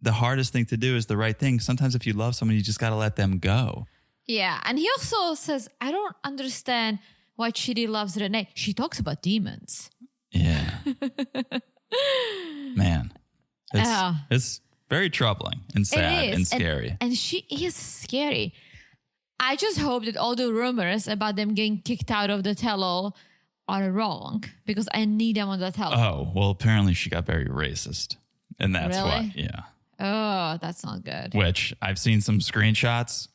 the hardest thing to do is the right thing. Sometimes if you love someone, you just got to let them go. Yeah. And he also says, I don't understand why Chidi loves Renee. She talks about demons. Yeah. Man. It's very troubling and sad and scary. And she is scary. I just hope that all the rumors about them getting kicked out of the tell-all are wrong, because I need them on the tell-all. Oh, well, apparently she got very racist. And that's why. Yeah. Oh, that's not good. Which I've seen some screenshots.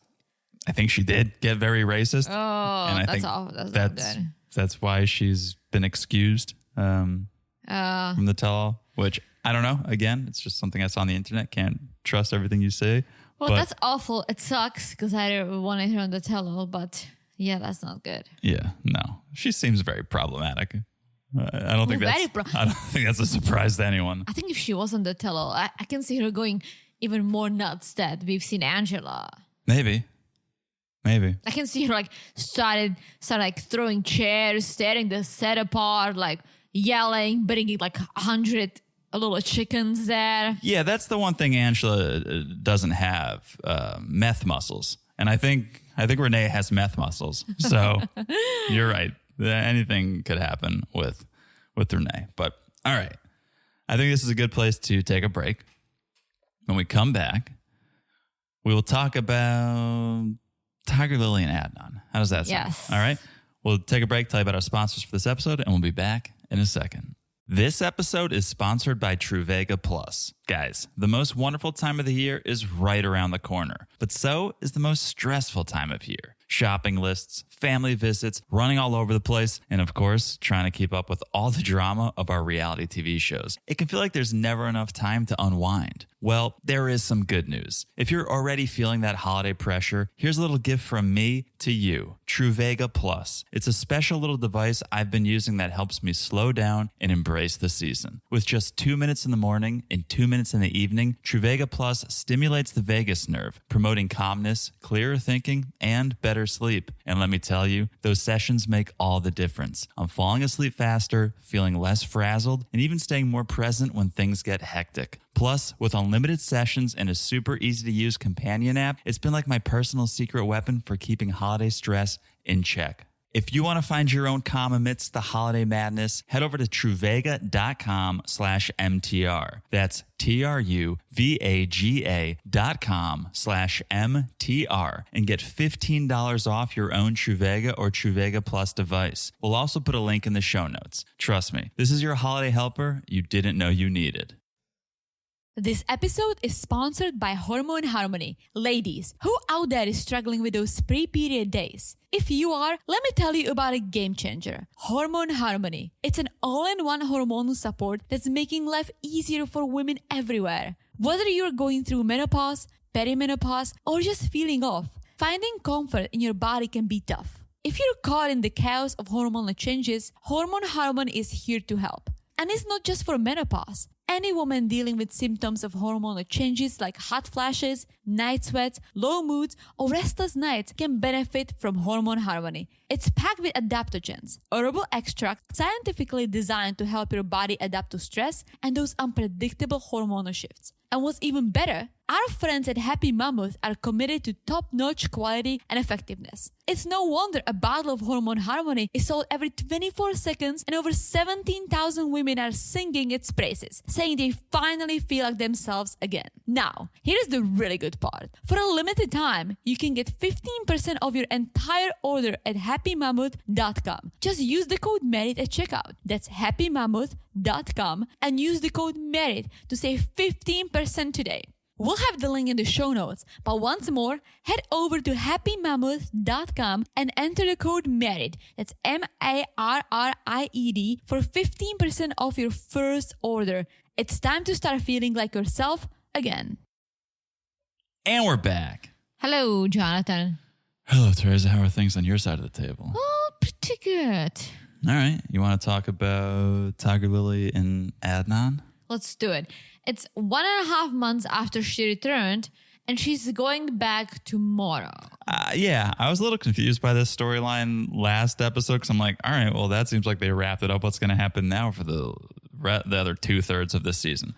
I think she did get very racist. Oh, and that's not good. That's why she's been excused from the tell-all, which I don't know. Again, it's just something I saw on the internet. Can't trust everything you say. Well, that's awful. It sucks because I wanted her on the tell-all, but yeah, that's not good. Yeah, no. She seems very problematic. I don't think that's a surprise to anyone. I think if she was on the tell-all, I can see her going even more nuts that we've seen Angela. Maybe. I can see her start throwing chairs, tearing the set apart, yelling, bringing 100 little chickens there. Yeah, that's the one thing Angela doesn't have, meth muscles. And I think Renee has meth muscles. So you're right. Anything could happen with Renee. But all right. I think this is a good place to take a break. When we come back, we will talk about Tigerlily and Adnan. How does that sound? Yes. All right. We'll take a break, tell you about our sponsors for this episode, and we'll be back in a second. This episode is sponsored by Truvaga Plus. Guys, the most wonderful time of the year is right around the corner, but so is the most stressful time of year. Shopping lists, family visits, running all over the place, and of course, trying to keep up with all the drama of our reality TV shows. It can feel like there's never enough time to unwind. Well, there is some good news. If you're already feeling that holiday pressure, here's a little gift from me to you, Truvaga Plus. It's a special little device I've been using that helps me slow down and embrace the season. With just 2 minutes in the morning and 2 minutes in the evening, Truvaga Plus stimulates the vagus nerve, promoting calmness, clearer thinking, and better sleep. And let me tell you, those sessions make all the difference. I'm falling asleep faster, feeling less frazzled, and even staying more present when things get hectic. Plus, with unlimited sessions and a super easy-to-use companion app, it's been like my personal secret weapon for keeping holiday stress in check. If you want to find your own calm amidst the holiday madness, head over to Truvaga.com/MTR. That's TRUVAGA.com/MTR and get $15 off your own Truvaga or Truvaga Plus device. We'll also put a link in the show notes. Trust me, this is your holiday helper you didn't know you needed. This episode is sponsored by Hormone Harmony. Ladies, who out there is struggling with those pre-period days? If you are, let me tell you about a game changer, Hormone Harmony. It's an all-in-one hormonal support that's making life easier for women everywhere. Whether you're going through menopause, perimenopause, or just feeling off, finding comfort in your body can be tough. If you're caught in the chaos of hormonal changes, Hormone Harmony is here to help. And it's not just for menopause. Any woman dealing with symptoms of hormonal changes like hot flashes, night sweats, low moods, or restless nights can benefit from Hormone Harmony. It's packed with adaptogens, herbal extract scientifically designed to help your body adapt to stress and those unpredictable hormonal shifts. And what's even better, our friends at Happy Mammoth are committed to top-notch quality and effectiveness. It's no wonder a bottle of Hormone Harmony is sold every 24 seconds and over 17,000 women are singing its praises, saying they finally feel like themselves again. Now, here's the really good part. For a limited time, you can get 15% of your entire order at happymammoth.com. Just use the code MERIT at checkout. That's happymammoth.com and use the code MERIT to save 15% today. We'll have the link in the show notes, but once more, head over to happymammoth.com and enter the code MERIT, that's MARRIED, for 15% off your first order. It's time to start feeling like yourself again. And we're back. Hello, Jonathan. Hello, Teresa. How are things on your side of the table? Oh, pretty good. All right. You want to talk about Tigerlily and Adnan? Let's do it. It's 1.5 months after she returned, and she's going back tomorrow. Yeah, I was a little confused by this storyline last episode because I'm like, all right, well, that seems like they wrapped it up. What's going to happen now for the other 2/3 of this season?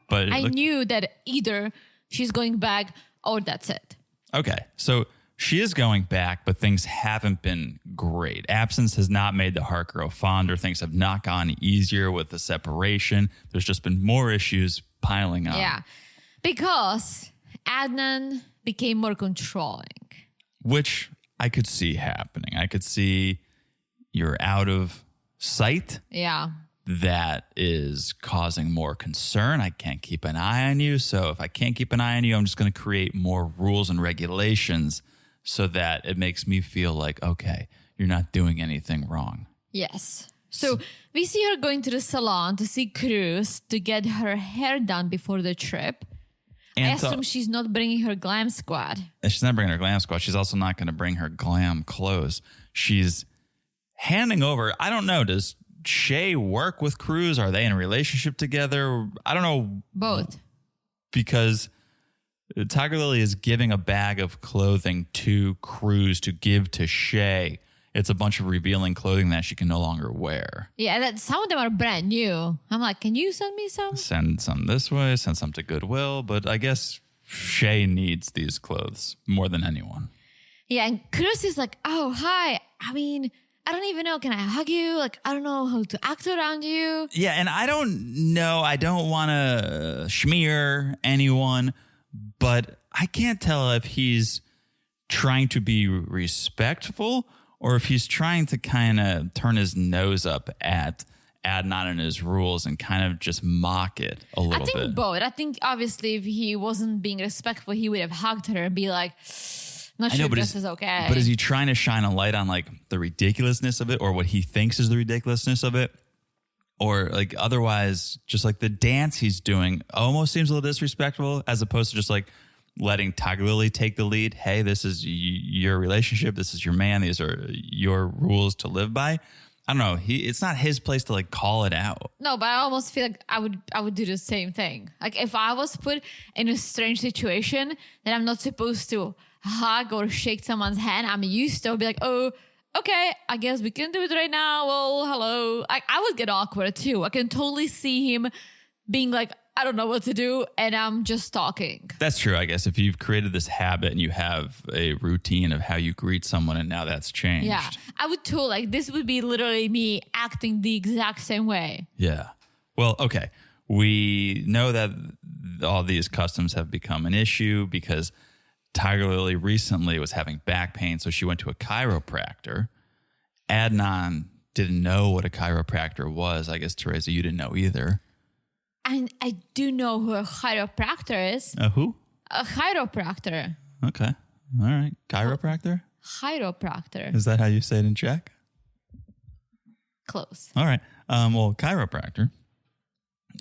But I knew that either she's going back or that's it. Okay, so she is going back, but things haven't been great. Absence has not made the heart grow fonder. Things have not gone easier with the separation. There's just been more issues piling up. Yeah, because Adnan became more controlling. Which I could see happening. I could see you're out of sight. Yeah. That is causing more concern. I can't keep an eye on you. So if I can't keep an eye on you, I'm just going to create more rules and regulations so that it makes me feel like, okay, you're not doing anything wrong. Yes. So we see her going to the salon to see Cruz to get her hair done before the trip. And I assume she's not bringing her glam squad. She's not bringing her glam squad. She's also not going to bring her glam clothes. She's handing over. I don't know. Does Shay work with Cruz? Are they in a relationship together? I don't know. Both. Because Tigerlily is giving a bag of clothing to Cruz to give to Shay. It's a bunch of revealing clothing that she can no longer wear. Yeah, some of them are brand new. I'm like, can you send me some? Send some this way, send some to Goodwill. But I guess Shay needs these clothes more than anyone. Yeah, and Cruz is like, oh, hi. I mean, I don't even know. Can I hug you? Like, I don't know how to act around you. Yeah, and I don't know. I don't want to smear anyone. But I can't tell if he's trying to be respectful or if he's trying to kind of turn his nose up at Adnan and his rules and kind of just mock it a little bit. Both. I think obviously if he wasn't being respectful, he would have hugged her and be like, Not sure if this is okay. But is he trying to shine a light on like the ridiculousness of it or what he thinks is the ridiculousness of it? Or like otherwise, just like the dance he's doing almost seems a little disrespectful as opposed to just like letting Tigerlily take the lead. Hey, this is your relationship. This is your man. These are your rules to live by. I don't know. It's not his place to like call it out. No, but I almost feel like I would do the same thing. Like if I was put in a strange situation that I'm not supposed to hug or shake someone's hand, I'm used to be like, oh, okay, I guess we can do it right now. Well, hello. I would get awkward too. I can totally see him being like, I don't know what to do, and I'm just talking. That's true, I guess. If you've created this habit and you have a routine of how you greet someone and now that's changed. Yeah, I would too. Like, this would be literally me acting the exact same way. Yeah. Well, okay. We know that all these customs have become an issue because Tigerlily recently was having back pain, so she went to a chiropractor. Adnan didn't know what a chiropractor was. I guess, Teresa, you didn't know either. I do know who a chiropractor is. Who? A chiropractor. Okay. All right. Chiropractor? Chiropractor. Is that how you say it in Czech? Close. All right. Well, chiropractor.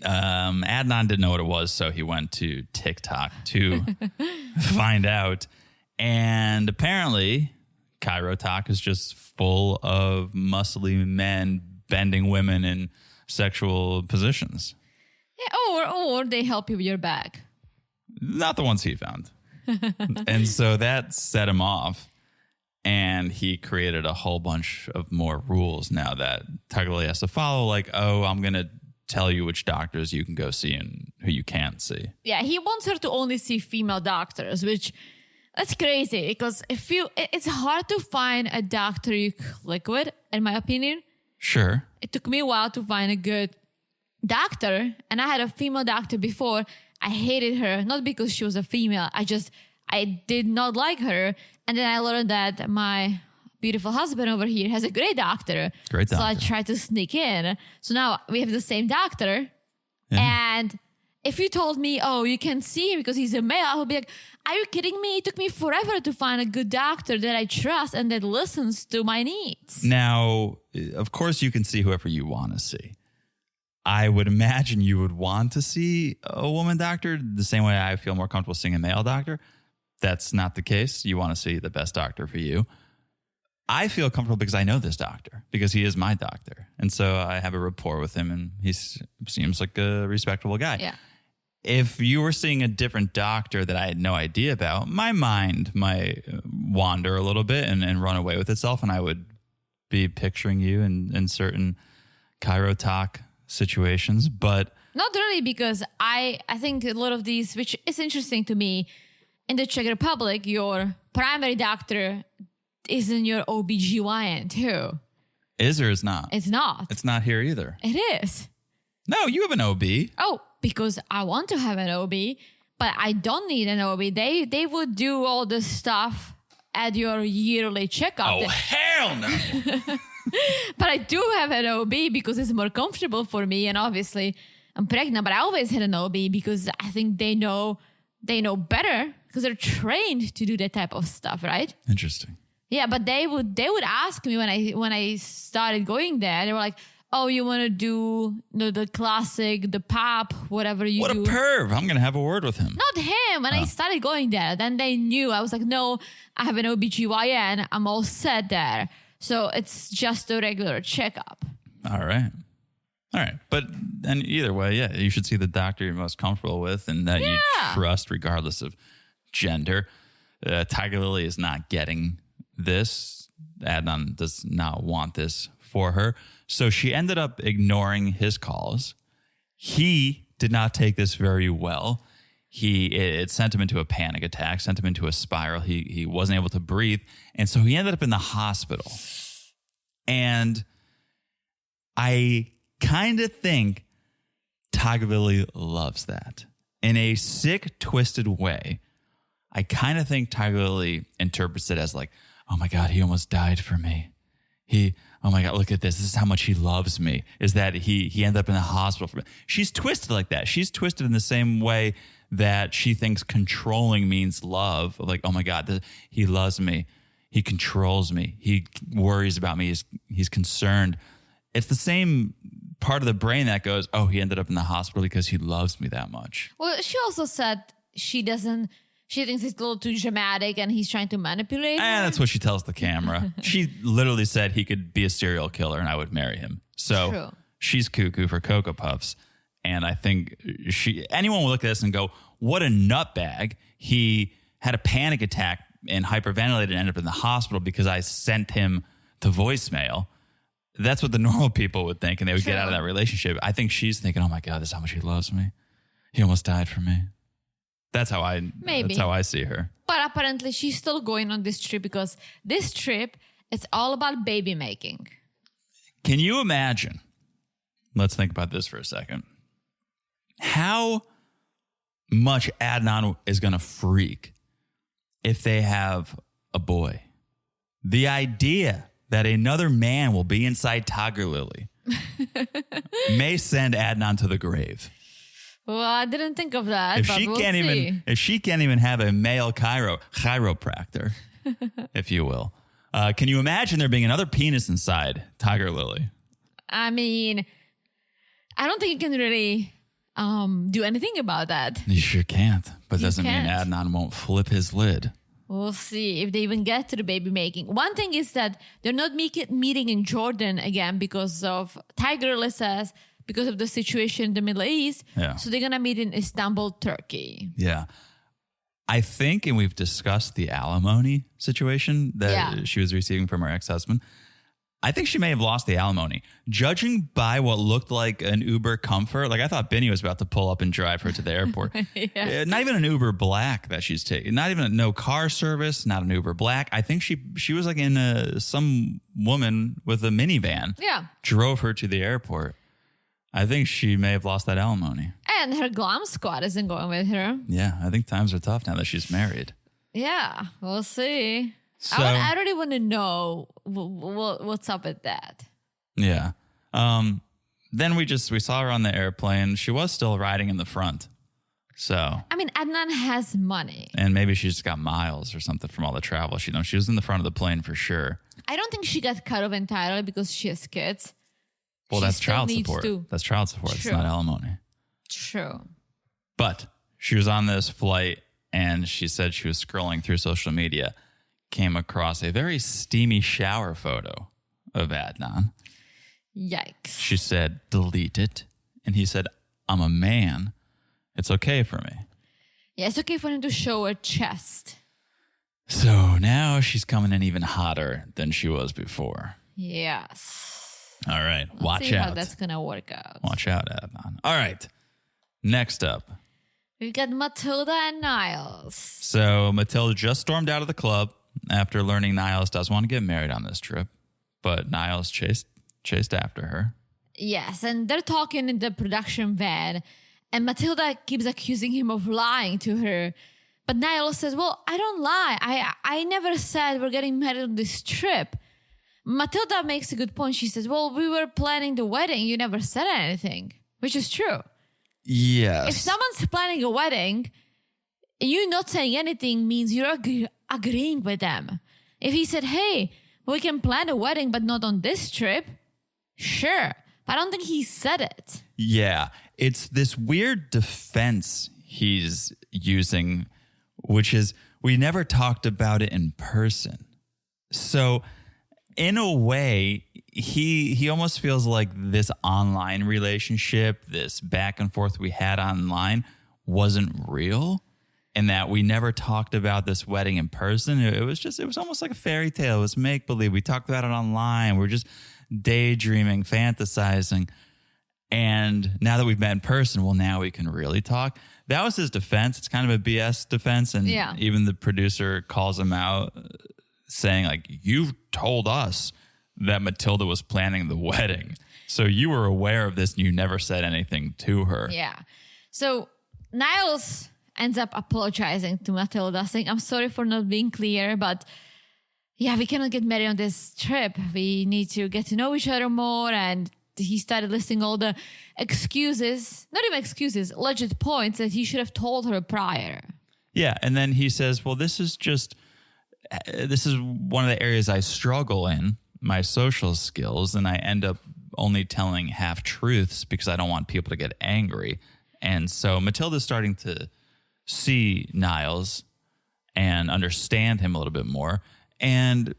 Adnan didn't know what it was, so he went to TikTok to find out. And apparently, Chirotalk is just full of muscly men bending women in sexual positions. Yeah, or they help you with your back. Not the ones he found. And so that set him off. And he created a whole bunch of more rules now that Tigerlily has to follow. Like, oh, I'm going to tell you which doctors you can go see and who you can't see. Yeah, he wants her to only see female doctors, which that's crazy because it's hard to find a doctor you click with, in my opinion. Sure. It took me a while to find a good doctor, and I had a female doctor before. I hated her, not because she was a female. I did not like her. And then I learned that my beautiful husband over here has a great doctor. Great doctor. So I tried to sneak in. So now we have the same doctor. Yeah. And if you told me, oh, you can see him because he's a male, I would be like, are you kidding me? It took me forever to find a good doctor that I trust and that listens to my needs. Now, of course, you can see whoever you want to see. I would imagine you would want to see a woman doctor the same way I feel more comfortable seeing a male doctor. That's not the case. You want to see the best doctor for you. I feel comfortable because I know this doctor, because he is my doctor. And so I have a rapport with him and he seems like a respectable guy. Yeah. If you were seeing a different doctor that I had no idea about, my mind might wander a little bit and run away with itself. And I would be picturing you in certain Chirotalk situations, but not really, because I think a lot of these, which is interesting to me, in the Czech Republic, your primary doctor isn't your OBGYN too. Is or is not? It's not. It's not here either. It is. No, you have an OB. Oh, because I want to have an OB, but I don't need an OB. They would do all the stuff at your yearly checkup. Oh, hell no. But I do have an OB because it's more comfortable for me. And obviously I'm pregnant, but I always had an OB because I think they know better because they're trained to do that type of stuff, right? Interesting. Yeah, but they would ask me when I started going there. They were like, "Oh, you want to do the classic, the pap, whatever you do." What a perv! I'm gonna have a word with him. Not him. When I started going there, then they knew. I was like, "No, I have an OBGYN. I'm all set there." So it's just a regular checkup. All right. But and either way, yeah, you should see the doctor you're most comfortable with and that you trust regardless of gender. Tigerlily is not getting this. Adnan does not want this for her. So she ended up ignoring his calls. He did not take this very well. It sent him into a panic attack, sent him into a spiral. He wasn't able to breathe. And so he ended up in the hospital. And I kind of think Tigerlily loves that. In a sick, twisted way, I kind of think Tigerlily interprets it as like, oh my God, he almost died for me. Oh my God, look at this. This is how much he loves me. Is that he ended up in the hospital for me. She's twisted like that. She's twisted in the same way that she thinks controlling means love. Like, oh my God, he loves me. He controls me. He worries about me. He's concerned. It's the same part of the brain that goes, oh, he ended up in the hospital because he loves me that much. Well, she also said she thinks it's a little too dramatic and he's trying to manipulate her. That's what she tells the camera. She literally said he could be a serial killer and I would marry him. So True. She's cuckoo for Cocoa Puffs. And I think anyone will look at this and go, what a nutbag. He had a panic attack and hyperventilated and ended up in the hospital because I sent him to voicemail. That's what the normal people would think, and they would get out of that relationship. I think she's thinking, oh my God, this is how much he loves me. He almost died for me. That's how I see her. But apparently she's still going on this trip because this trip is all about baby making. Can you imagine? Let's think about this for a second. How much Adnan is going to freak if they have a boy. The idea that another man will be inside Tigerlily may send Adnan to the grave. Well, I didn't think of that. If she can't even have a male chiropractor, if you will, can you imagine there being another penis inside Tigerlily? I mean, I don't think you can really do anything about that. You sure can't, but doesn't mean Adnan won't flip his lid. We'll see if they even get to the baby making. One thing is that they're not meeting in Jordan again because of Tigerlily says because of the situation in the Middle East. Yeah. So they're going to meet in Istanbul, Turkey. Yeah. I think, and we've discussed the alimony situation that she was receiving from her ex-husband. I think she may have lost the alimony. Judging by what looked like an Uber Comfort, like I thought Benny was about to pull up and drive her to the airport. Not even an Uber Black that she's taking. Not even no car service, not an Uber Black. I think she was like in some woman with a minivan. Yeah. Drove her to the airport. I think she may have lost that alimony. And her glam squad isn't going with her. Yeah, I think times are tough now that she's married. Yeah, we'll see. So, I really want to know what's up with that. Yeah. Then we saw her on the airplane. She was still riding in the front. So. I mean, Adnan has money. And maybe she just got miles or something from all the travel. She was in the front of the plane for sure. I don't think she got cut off entirely because she has kids. Well, that's child support. That's child support. True. It's not alimony. True. But she was on this flight and she said she was scrolling through social media, came across a very steamy shower photo of Adnan. Yikes. She said, delete it. And he said, I'm a man. It's okay for me. Yeah, it's okay for him to show her chest. So now she's coming in even hotter than she was before. Yes. All right. Watch see out. How that's going to work out. Watch out, Adnan. All right. Next up. We've got Matilda and Niles. So Matilda just stormed out of the club after learning Niles does want to get married on this trip. But Niles chased after her. Yes, and they're talking in the production van. And Matilda keeps accusing him of lying to her. But Niles says, well, I don't lie. I never said we're getting married on this trip. Matilda makes a good point. She says, well, we were planning the wedding. You never said anything, which is true. Yes. If someone's planning a wedding, you not saying anything means you're agreeing with them. If he said, hey, we can plan a wedding, but not on this trip, sure. But I don't think he said it. Yeah. It's this weird defense he's using, which is we never talked about it in person. So in a way, he almost feels like this online relationship, this back and forth we had online wasn't real, and that we never talked about this wedding in person. It was almost like a fairy tale. It was make-believe. We talked about it online. We're just daydreaming, fantasizing. And now that we've met in person, well, now we can really talk. That was his defense. It's kind of a BS defense. And even the producer calls him out, saying, like, you told us that Matilda was planning the wedding. So you were aware of this and you never said anything to her. Yeah. So Niles ends up apologizing to Matilda, saying, I'm sorry for not being clear, but yeah, we cannot get married on this trip. We need to get to know each other more. And he started listing all the excuses, not even excuses, alleged points that he should have told her prior. Yeah. And then he says, well, this is one of the areas I struggle in, my social skills. And I end up only telling half truths because I don't want people to get angry. And so Matilda's starting to see Niles and understand him a little bit more. And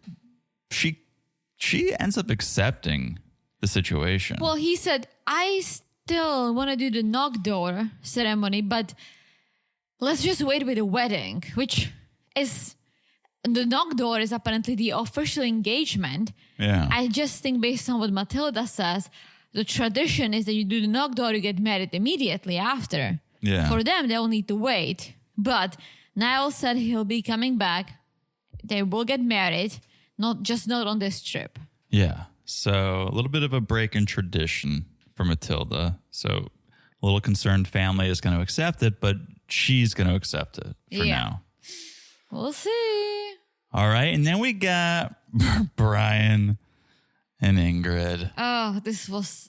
she ends up accepting the situation. Well, he said, I still want to do the knock door ceremony, but let's just wait with the wedding, which is, the knock door is apparently the official engagement. Yeah. I just think based on what Matilda says, the tradition is that you do the knock door, you get married immediately after. Yeah. For them, they'll need to wait. But Niles said he'll be coming back. They will get married, not on this trip. Yeah. So a little bit of a break in tradition for Matilda. So a little concerned family is going to accept it, but she's going to accept it for now. We'll see. All right. And then we got Brian and Ingrid. Oh, this was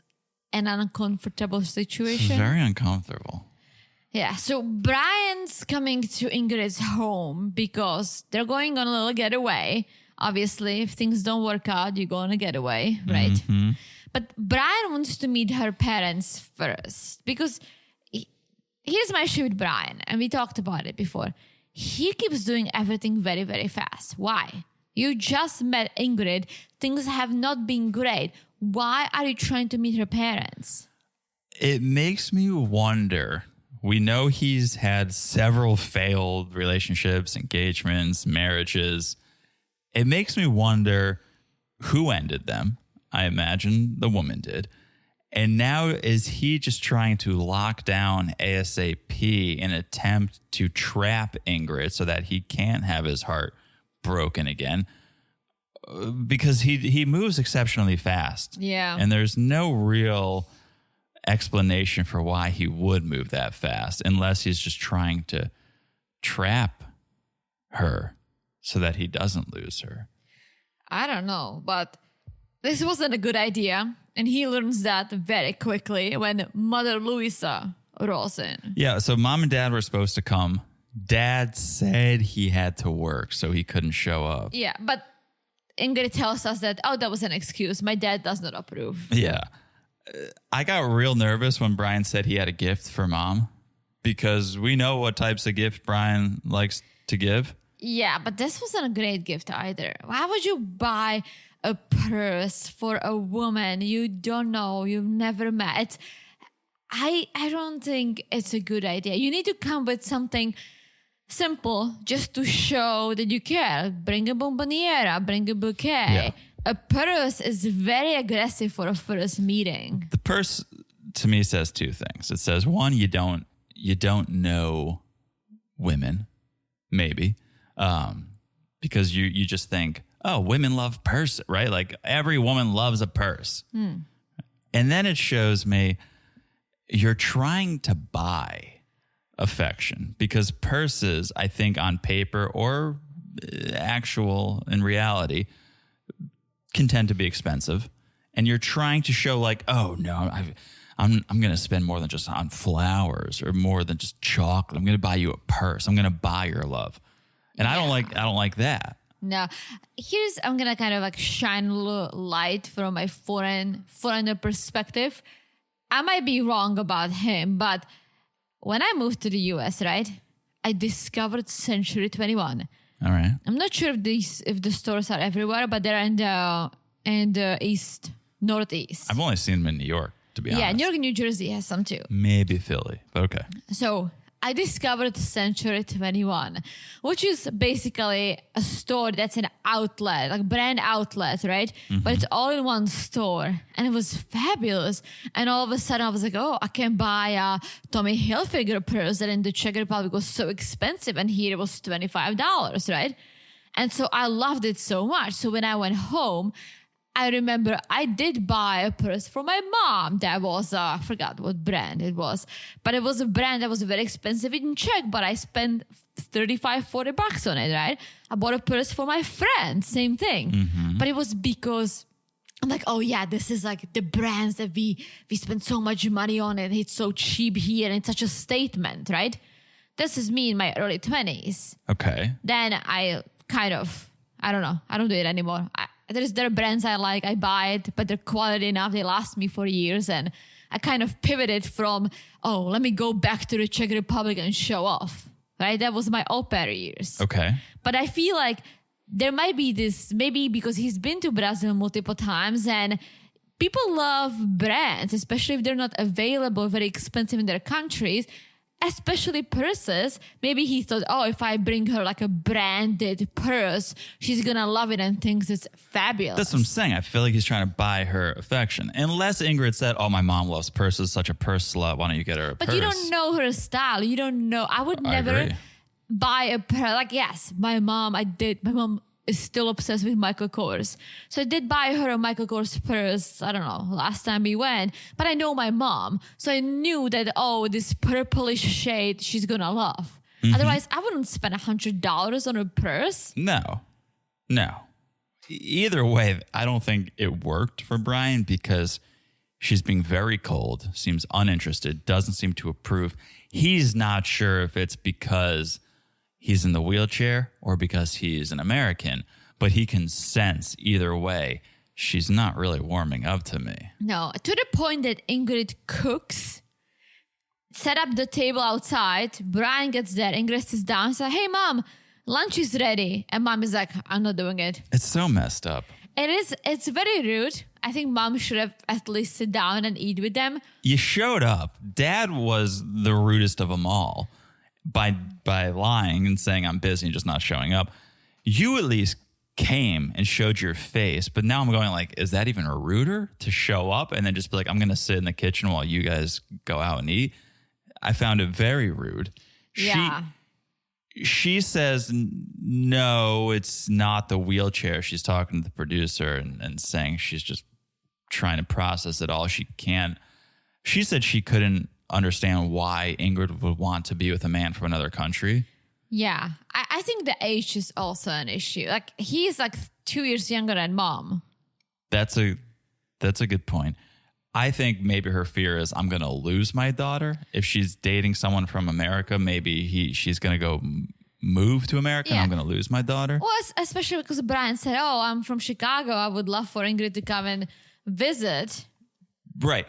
an uncomfortable situation. Very uncomfortable. Yeah, so Brian's coming to Ingrid's home because they're going on a little getaway. Obviously, if things don't work out, you go on a getaway, right? Mm-hmm. But Brian wants to meet her parents first because here's my issue with Brian, and we talked about it before. He keeps doing everything very, very fast. Why? You just met Ingrid. Things have not been great. Why are you trying to meet her parents? It makes me wonder. We know he's had several failed relationships, engagements, marriages. It makes me wonder who ended them. I imagine the woman did. And now is he just trying to lock down ASAP in an attempt to trap Ingrid so that he can't have his heart broken again? Because he moves exceptionally fast. Yeah. And there's no real explanation for why he would move that fast unless he's just trying to trap her so that he doesn't lose her. I don't know, but this wasn't a good idea. And he learns that very quickly when Mother Louisa rolls in. Yeah, so mom and dad were supposed to come. Dad said he had to work, so he couldn't show up. Yeah, but Ingrid tells us that, that was an excuse. My dad does not approve. Yeah. I got real nervous when Brian said he had a gift for mom because we know what types of gift Brian likes to give. Yeah, but this wasn't a great gift either. Why would you buy a purse for a woman you don't know, you've never met? I don't think it's a good idea. You need to come with something simple just to show that you care. Bring a bomboniera, bring a bouquet. Yeah. A purse is very aggressive for a first meeting. The purse to me says two things. It says, one, you don't know women, maybe, because you just think, oh, women love purse, right? Like every woman loves a purse. And then it shows me you're trying to buy affection because purses, I think on paper or actual in reality, can tend to be expensive. And you're trying to show like, oh no, I'm going to spend more than just on flowers or more than just chocolate. I'm going to buy you a purse. I'm going to buy your love. And I don't like that. No, I'm going to kind of like shine a little light from my foreigner perspective. I might be wrong about him, but when I moved to the US, right, I discovered Century 21. All right. I'm not sure if the stores are everywhere, but they're in the northeast. I've only seen them in New York, to be honest. Yeah, New York and New Jersey has some too. Maybe Philly, but okay. So I discovered Century 21, which is basically a store that's an outlet, like brand outlet, right? Mm-hmm. But it's all in one store. And it was fabulous. And all of a sudden I was like, oh, I can buy a Tommy Hilfiger purse that in the Czech Republic was so expensive. And here it was $25, right? And so I loved it so much. So when I went home, I remember I did buy a purse for my mom that was, I forgot what brand it was, but it was a brand that was very expensive in Czech, but I spent $35-40 on it, right? I bought a purse for my friend, same thing. But it was because I'm like, oh yeah, this is like the brands that we spend so much money on and it's so cheap here and it's such a statement, right? This is me in my early 20s. Okay. Then I kind of, I don't know, I don't do it anymore. There are brands I like, I buy it, but they're quality enough, they last me for years. And I kind of pivoted from, oh, let me go back to the Czech Republic and show off, right? That was my au pair years. Okay. But I feel like there might be this, maybe because he's been to Brazil multiple times and people love brands, especially if they're not available, very expensive in their countries. Especially purses. Maybe he thought, oh, if I bring her like a branded purse, she's going to love it and thinks it's fabulous. That's what I'm saying. I feel like he's trying to buy her affection. Unless Ingrid said, oh, my mom loves purses, such a purse slut. Why don't you get her a purse? But you don't know her style. You don't know. I would never agree. buy a purse. Like, yes, my mom is still obsessed with Michael Kors. So I did buy her a Michael Kors purse, I don't know, last time we went. But I know my mom. So I knew that, oh, this purplish shade she's going to love. Otherwise, I wouldn't spend $100 on a purse. No. Either way, I don't think it worked for Brian because she's being very cold, seems uninterested, doesn't seem to approve. He's not sure if it's because he's in the wheelchair or because he's an American, but he can sense either way. She's not really warming up to me. No, to the point that Ingrid cooks, set up the table outside. Brian gets there. Ingrid sits down and says, hey, Mom, lunch is ready. And Mom is like, I'm not doing it. It's so messed up. It is. It's very rude. I think Mom should have at least sit down and eat with them. You showed up. Dad was the rudest of them all. By lying and saying I'm busy and just not showing up. You at least came and showed your face, but now I'm going like, is that even a ruder to show up and then just be like, I'm going to sit in the kitchen while you guys go out and eat? I found it very rude. Yeah. She says, no, it's not the wheelchair. She's talking to the producer and saying she's just trying to process it all. She can't. She said she couldn't understand why Ingrid would want to be with a man from another country. Yeah. I think the age is also an issue. Like, he's like 2 years younger than Mom. That's a good point. I think maybe her fear is I'm going to lose my daughter. If she's dating someone from America, maybe she's going to go move to America and I'm going to lose my daughter. Well, especially because Brian said, oh, I'm from Chicago. I would love for Ingrid to come and visit. Right.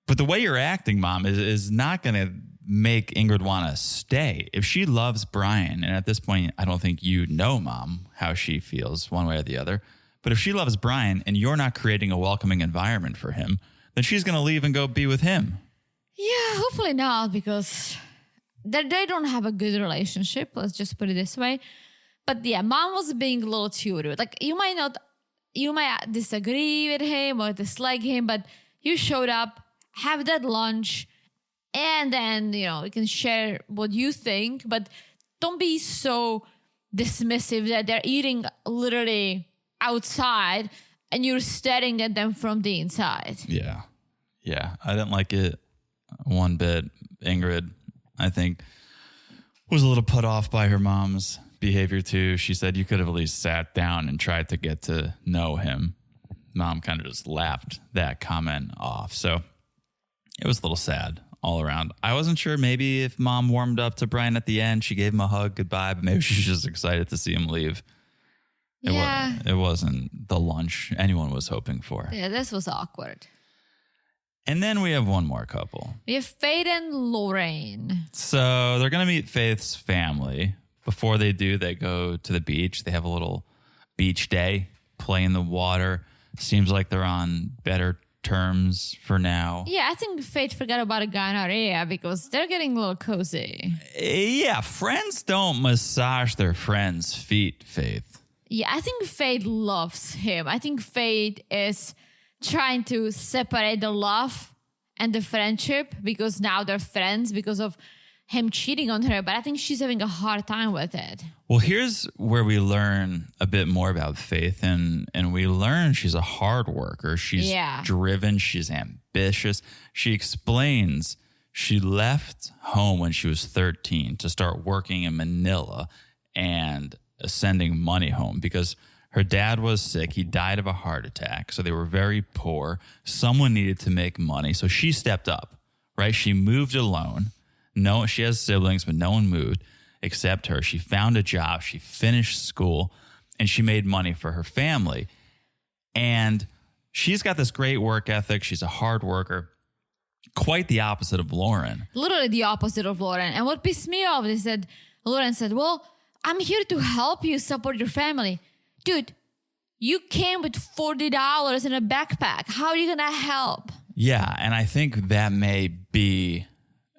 But the way you're acting, Mom, is not going to make Ingrid want to stay. If she loves Brian, and at this point, I don't think you know, Mom, how she feels one way or the other. But if she loves Brian and you're not creating a welcoming environment for him, then she's going to leave and go be with him. Yeah, hopefully not, because they don't have a good relationship. Let's just put it this way. But yeah, Mom was being a little too rude. Like, you might disagree with him or dislike him, but you showed up, have that lunch, and then, you can share what you think, but don't be so dismissive that they're eating literally outside and you're staring at them from the inside. Yeah. I didn't like it one bit. Ingrid, I think, was a little put off by her mom's behavior too. She said you could have at least sat down and tried to get to know him. Mom kind of just laughed that comment off. So it was a little sad all around. I wasn't sure maybe if Mom warmed up to Brian at the end, she gave him a hug goodbye, but maybe she's just excited to see him leave. It wasn't the lunch anyone was hoping for. Yeah, this was awkward. And then we have one more couple. We have Faith and Loren. So they're going to meet Faith's family. Before they do, they go to the beach. They have a little beach day, play in the water. Seems like they're on better terms for now. Yeah, I think Faith forgot about a gonorrhea because they're getting a little cozy. Yeah, friends don't massage their friends' feet, Faith. Yeah, I think Faith loves him. I think Faith is trying to separate the love and the friendship because now they're friends because of him cheating on her, but I think she's having a hard time with it. Well, here's where we learn a bit more about Faith, and we learn she's a hard worker. She's driven. She's ambitious. She explains she left home when she was 13 to start working in Manila and sending money home because her dad was sick. He died of a heart attack, so they were very poor. Someone needed to make money, so she stepped up, right? She moved alone. No, she has siblings, but no one moved except her. She found a job. She finished school, and she made money for her family. And she's got this great work ethic. She's a hard worker. Quite the opposite of Loren. Literally the opposite of Loren. And what pissed me off is that Loren said, well, I'm here to help you support your family. Dude, you came with $40 in a backpack. How are you going to help? Yeah, and I think that may be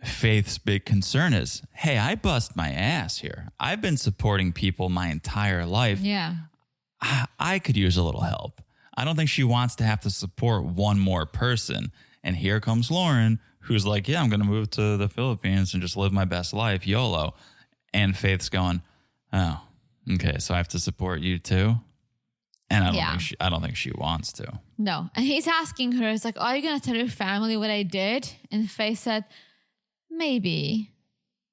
Faith's big concern is, hey, I bust my ass here. I've been supporting people my entire life. Yeah. I could use a little help. I don't think she wants to have to support one more person. And here comes Loren, who's like, yeah, I'm going to move to the Philippines and just live my best life, YOLO. And Faith's going, oh, okay, so I have to support you too? And I don't think she wants to. No. And he's asking her, it's like, are you going to tell your family what I did? And Faith said, maybe.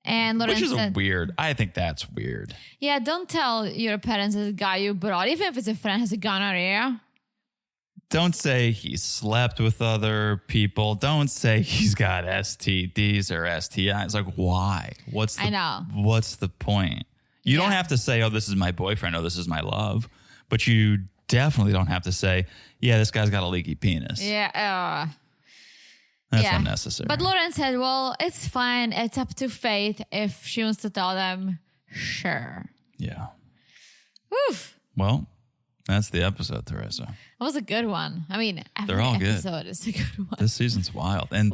And Loren Which is said, weird. I think that's weird. Yeah, don't tell your parents that the guy you brought, even if it's a friend, has a gonorrhea. Don't say he slept with other people. Don't say he's got STDs or STIs. Like, why? What's the point? You don't have to say, oh, this is my boyfriend. Oh, this is my love. But you definitely don't have to say, yeah, this guy's got a leaky penis. Yeah. That's unnecessary. But Loren said, well, it's fine. It's up to Faith. If she wants to tell them, sure. Yeah. Oof. Well, that's the episode, Teresa. It was a good one. I mean, every They're all episode good. is a good one. This season's wild. And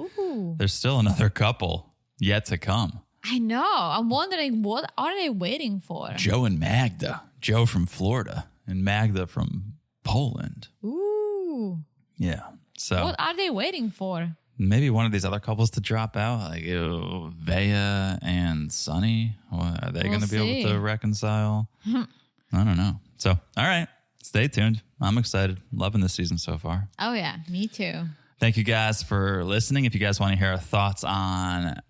there's still another couple yet to come. I know. I'm wondering, what are they waiting for? Joe and Magda. Joe from Florida and Magda from Poland. Ooh. Yeah. So what are they waiting for? Maybe one of these other couples to drop out, like Vanja and Sunny. Are they going to be able to reconcile? I don't know. So, all right. Stay tuned. I'm excited. Loving this season so far. Oh, yeah. Me too. Thank you guys for listening. If you guys want to hear our thoughts on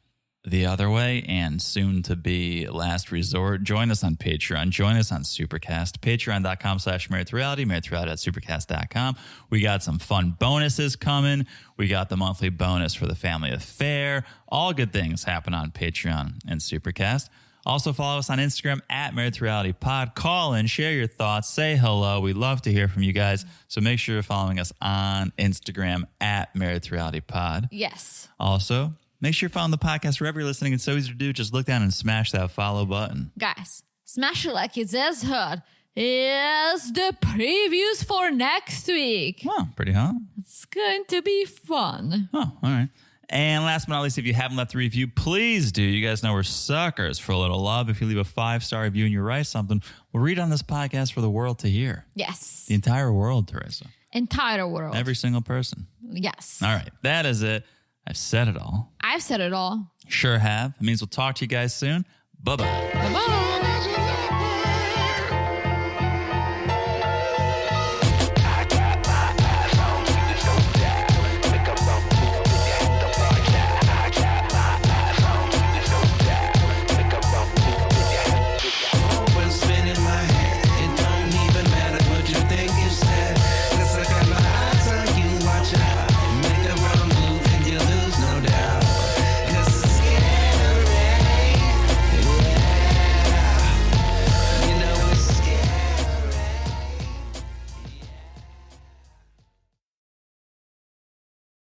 The Other Way and soon to be Last Resort, join us on Patreon. Join us on Supercast. Patreon.com/marriedtoreality, marriedtoreality@supercast.com. We got some fun bonuses coming. We got the monthly bonus for the family affair. All good things happen on Patreon and Supercast. Also follow us on Instagram @marriedtorealitypod. Call in, share your thoughts, say hello. We love to hear from you guys. So make sure you're following us on Instagram @marriedtorealitypod. Yes. Also, make sure you're following the podcast wherever you're listening. It's so easy to do. Just look down and smash that follow button. Guys, smash it like it's as hot as the previews for next week. Oh, pretty hot. It's going to be fun. Oh, all right. And last but not least, if you haven't left a review, please do. You guys know we're suckers for a little love. If you leave a 5-star review and you write something, we'll read on this podcast for the world to hear. Yes. The entire world, Teresa. Entire world. Every single person. Yes. All right. That is it. I've said it all. I've said it all. Sure have. It means we'll talk to you guys soon. Bye-bye. Bye-bye.